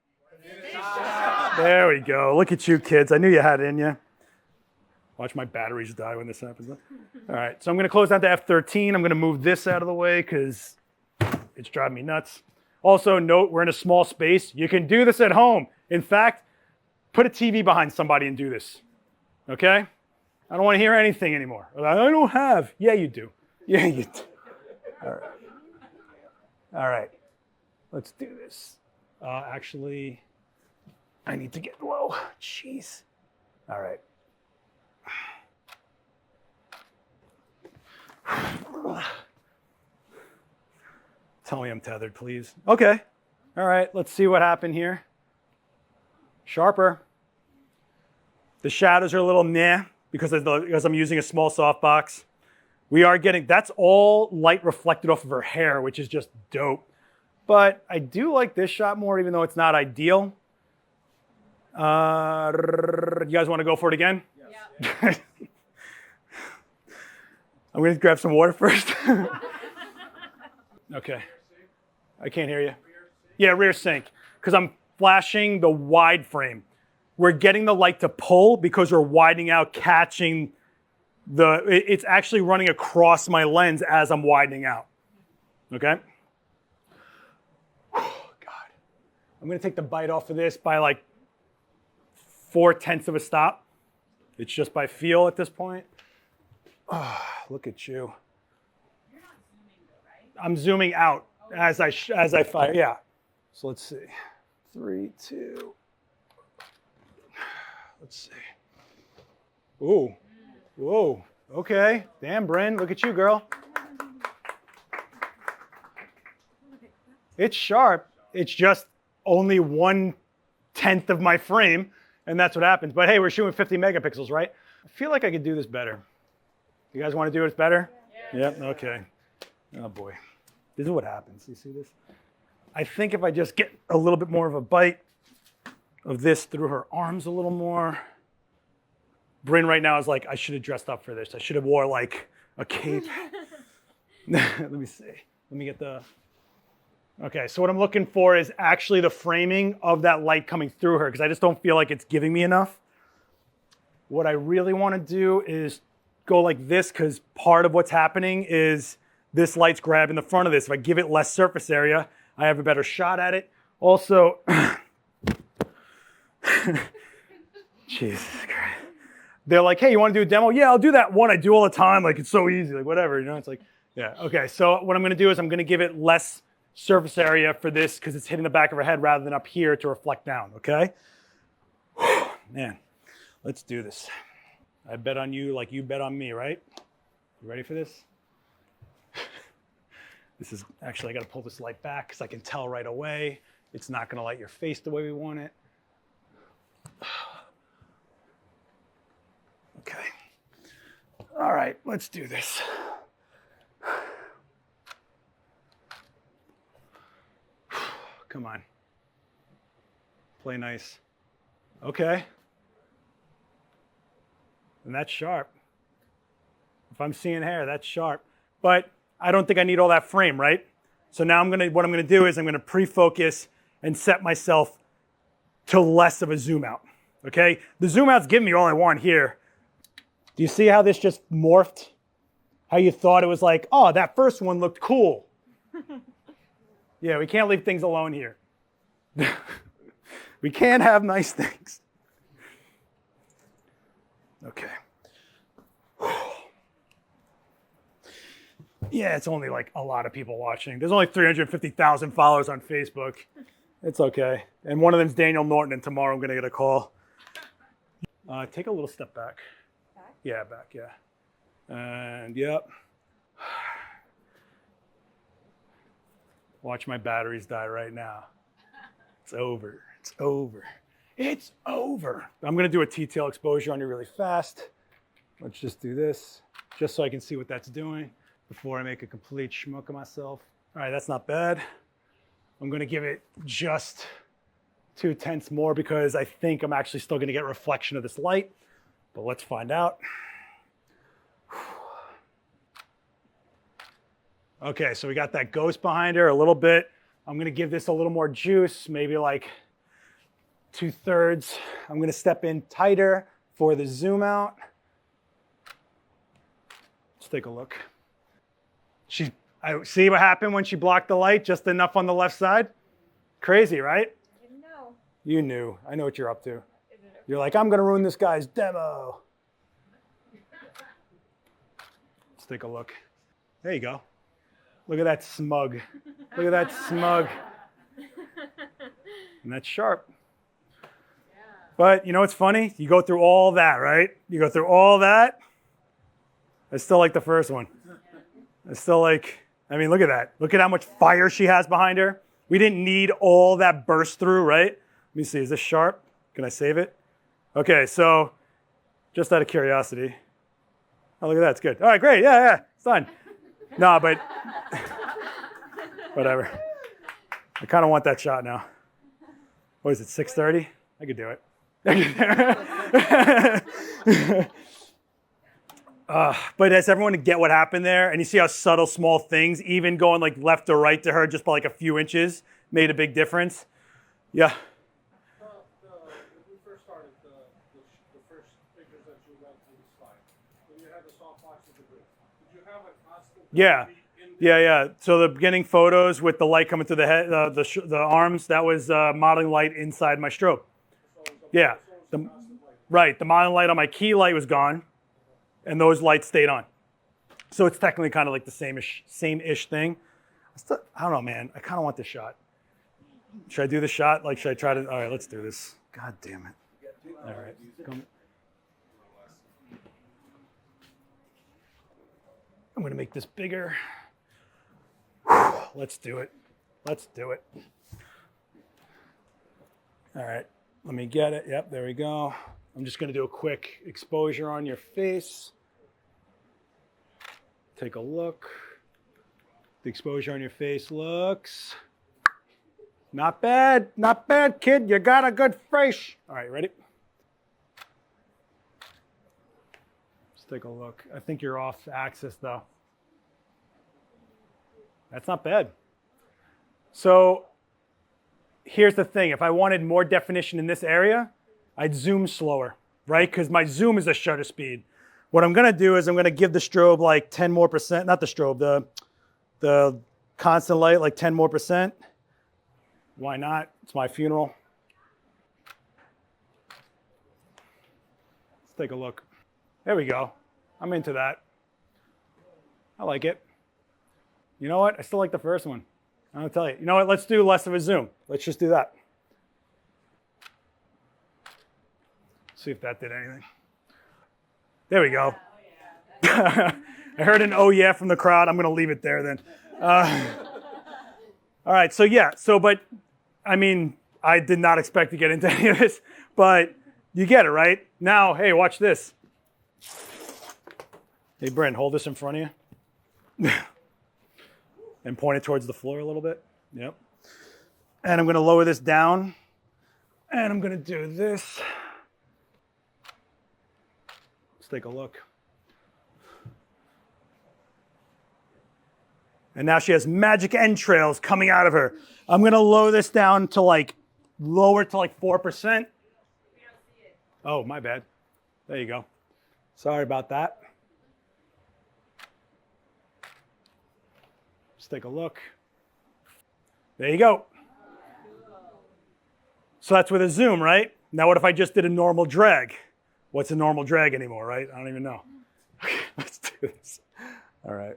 There we go. Look at you kids. I knew you had it in you. Watch my batteries die when this happens. All right, so I'm going to close down to F13. I'm going to move this out of the way because it's driving me nuts. Also, note we're in a small space. You can do this at home. In fact, put a TV behind somebody and do this. Okay? I don't want to hear anything anymore. I don't have. Yeah, you do. Yeah, you do. All right. All right. Let's do this. Actually, I need to get low. Jeez. All right. Tell me I'm tethered, please. Okay. All right, let's see what happened here. Sharper. The shadows are a little meh because I'm using a small softbox. We are getting, that's all light reflected off of her hair, which is just dope. But I do like this shot more, even though it's not ideal. You guys want to go for it again? Yeah. I'm going to grab some water first. Okay. I can't hear you. Yeah, rear sync. Because I'm flashing the wide frame. We're getting the light to pull because we're widening out, catching it's actually running across my lens as I'm widening out. Okay? Oh, God. I'm going to take the bite off of this by like 0.4 of a stop. It's just by feel at this point. Oh, look at you. You're not zooming though, right? I'm zooming out as I fire. Yeah. So let's see. 3, 2. Let's see. Ooh. Whoa. Okay. Damn, Bryn. Look at you, girl. It's sharp. It's just only 1/10 of my frame, and that's what happens. But hey, we're shooting 50 megapixels, right? I feel like I could do this better. You guys want to do it better? Yeah. Yep, okay. Oh boy. This is what happens. You see this? I think if I just get a little bit more of a bite of this through her arms a little more. Bryn right now is like, I should have dressed up for this. I should have wore like a cape. Let me see. Let me get the... Okay, so what I'm looking for is actually the framing of that light coming through her because I just don't feel like it's giving me enough. What I really want to do is go like this because part of what's happening is this light's grabbing the front of this. If I give it less surface area, I have a better shot at it. Also, Jesus Christ. They're like, hey, you want to do a demo? Yeah, I'll do that one I do all the time. Like, it's so easy, like whatever, you know? It's like, yeah, okay. So what I'm gonna do is I'm gonna give it less surface area for this because it's hitting the back of her head rather than up here to reflect down, okay? Man, let's do this. I bet on you like you bet on me, right? You ready for this? This is actually, I got to pull this light back because I can tell right away it's not going to light your face the way we want it. Okay. All right, let's do this. Come on. Play nice. Okay. And that's sharp. If I'm seeing hair, that's sharp. But I don't think I need all that frame, right? So now what I'm gonna do is I'm gonna pre-focus and set myself to less of a zoom out, okay? The zoom out's giving me all I want here. Do you see how this just morphed? How you thought it was like, oh, that first one looked cool. Yeah, we can't leave things alone here. We can't have nice things. Okay. Yeah, it's only like a lot of people watching. There's only 350,000 followers on Facebook. It's okay. And one of them's Daniel Norton, and tomorrow I'm going to get a call. Take a little step back. Back? Yeah, back, yeah. And yep. Watch my batteries die right now. It's over. It's over. It's over. I'm going to do a T-tail exposure on you really fast. Let's just do this, just so I can see what that's doing before I make a complete schmuck of myself. All right, that's not bad. I'm going to give it just 0.2 more because I think I'm actually still going to get reflection of this light, but let's find out. Okay, so we got that ghost behind her a little bit. I'm going to give this a little more juice, maybe like 2/3. I'm going to step in tighter for the zoom out. Let's take a look. I see what happened when she blocked the light, just enough on the left side. Crazy, right? I didn't know. You knew. I know what you're up to. You're like, I'm going to ruin this guy's demo. Let's take a look. There you go. Look at that smug. Look at that smug. And that's sharp. But you know what's funny? You go through all that, right? You go through all that. I still like the first one. I still like, I mean, look at that. Look at how much fire she has behind her. We didn't need all that burst through, right? Let me see, is this sharp? Can I save it? Okay, so just out of curiosity. Oh, look at that, it's good. All right, great, yeah, it's done. No, but whatever. I kind of want that shot now. What is it, 6:30? I could do it. But does everyone get what happened there? And you see how subtle, small things, even going like left or right to her just by like a few inches, made a big difference. Yeah. When we first started, the first pictures that you went to the slide, when you had the soft box of the grid, did you have a constant? Yeah. So the beginning photos with the light coming through the head, the arms, that was modeling light inside my strobe. Yeah. Right. The modeling light on my key light was gone, and those lights stayed on. So it's technically kind of like the same-ish thing. I don't know, man. I kind of want this shot. Should I do the shot? Like, should I try to? All right, let's do this. God damn it. All right. Come. I'm going to make this bigger. Let's do it. Let's do it. All right. Let me get it. Yep, there we go. I'm just going to do a quick exposure on your face. Take a look. The exposure on your face looks not bad. Not bad, kid. You got a good face. All right, ready? Let's take a look. I think you're off axis, though. That's not bad. So here's the thing. If I wanted more definition in this area, I'd zoom slower, right? Because my zoom is a shutter speed. What I'm going to do is I'm going to give the strobe like 10 more percent, not the strobe, the constant light like 10 more percent. Why not? It's my funeral. Let's take a look. There we go. I'm into that. I like it. You know what? I still like the first one. I'm going to tell you. You know what? Let's do less of a zoom. Let's just do that. See if that did anything. There we go. I heard an oh yeah from the crowd. I'm going to leave it there then. All right, so yeah, but I mean, I did not expect to get into any of this, but you get it, right? Now, hey, watch this. Hey, Brent, hold this in front of you. And point it towards the floor a little bit. Yep. And I'm going to lower this down. And I'm going to do this. Let's take a look. And now she has magic entrails coming out of her. I'm going to lower this down to lower to 4%. Oh, my bad. There you go. Sorry about that. Let's take a look. There you go. So that's with a zoom, right? Now what if I just did a normal drag? What's a normal drag anymore, right? I don't even know. Okay, let's do this. All right.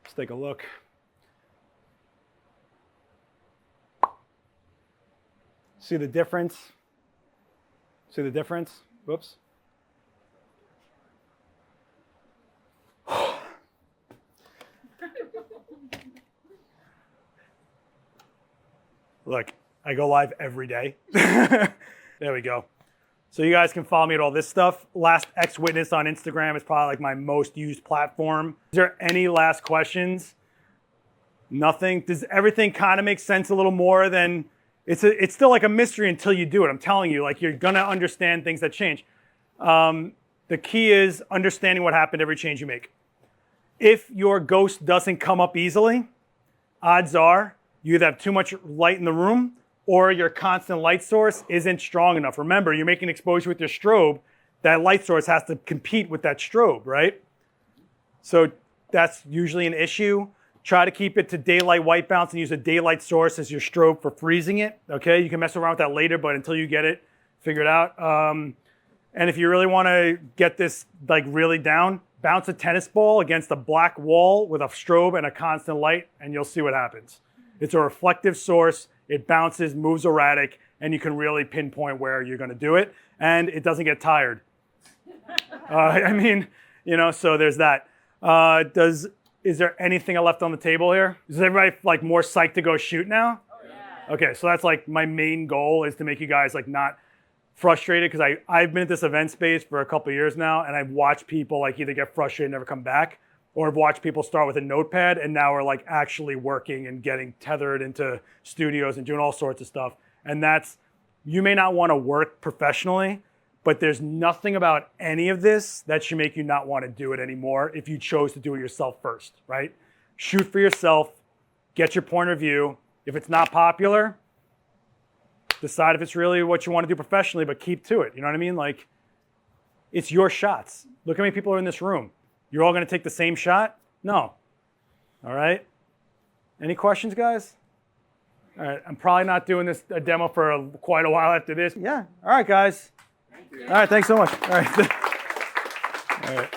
Let's take a look. See the difference? See the difference? Whoops. Look, I go live every day. There we go. So you guys can follow me at all this stuff. Last X Witness on Instagram is probably my most used platform. Is there any last questions? Nothing? Does everything kind of make sense a little more than, it's still like a mystery until you do it. I'm telling you, you're gonna understand things that change. The key is understanding what happened every change you make. If your ghost doesn't come up easily, odds are you either have too much light in the room or your constant light source isn't strong enough. Remember, you're making exposure with your strobe. That light source has to compete with that strobe, right? So that's usually an issue. Try to keep it to daylight white balance and use a daylight source as your strobe for freezing it, okay? You can mess around with that later, but until you get it figured out. And if you really want to get this really down, bounce a tennis ball against a black wall with a strobe and a constant light, and you'll see what happens. It's a reflective source. It bounces, moves erratic, and you can really pinpoint where you're going to do it, and it doesn't get tired. So there's that. Is there anything left on the table here? Is everybody more psyched to go shoot now? Oh, yeah. Okay, so that's my main goal is to make you guys not frustrated, because I've been at this event space for a couple of years now, and I've watched people either get frustrated and never come back, or I've watched people start with a notepad and now are actually working and getting tethered into studios and doing all sorts of stuff. And you may not want to work professionally, but there's nothing about any of this that should make you not want to do it anymore if you chose to do it yourself first, right? Shoot for yourself, get your point of view. If it's not popular, decide if it's really what you want to do professionally, but keep to it. You know what I mean? It's your shots. Look how many people are in this room. You're all going to take the same shot? No. All right. Any questions, guys? All right. I'm probably not doing a demo for quite a while after this. Yeah. All right, guys. Thank you. All right. Thanks so much. All right. All right.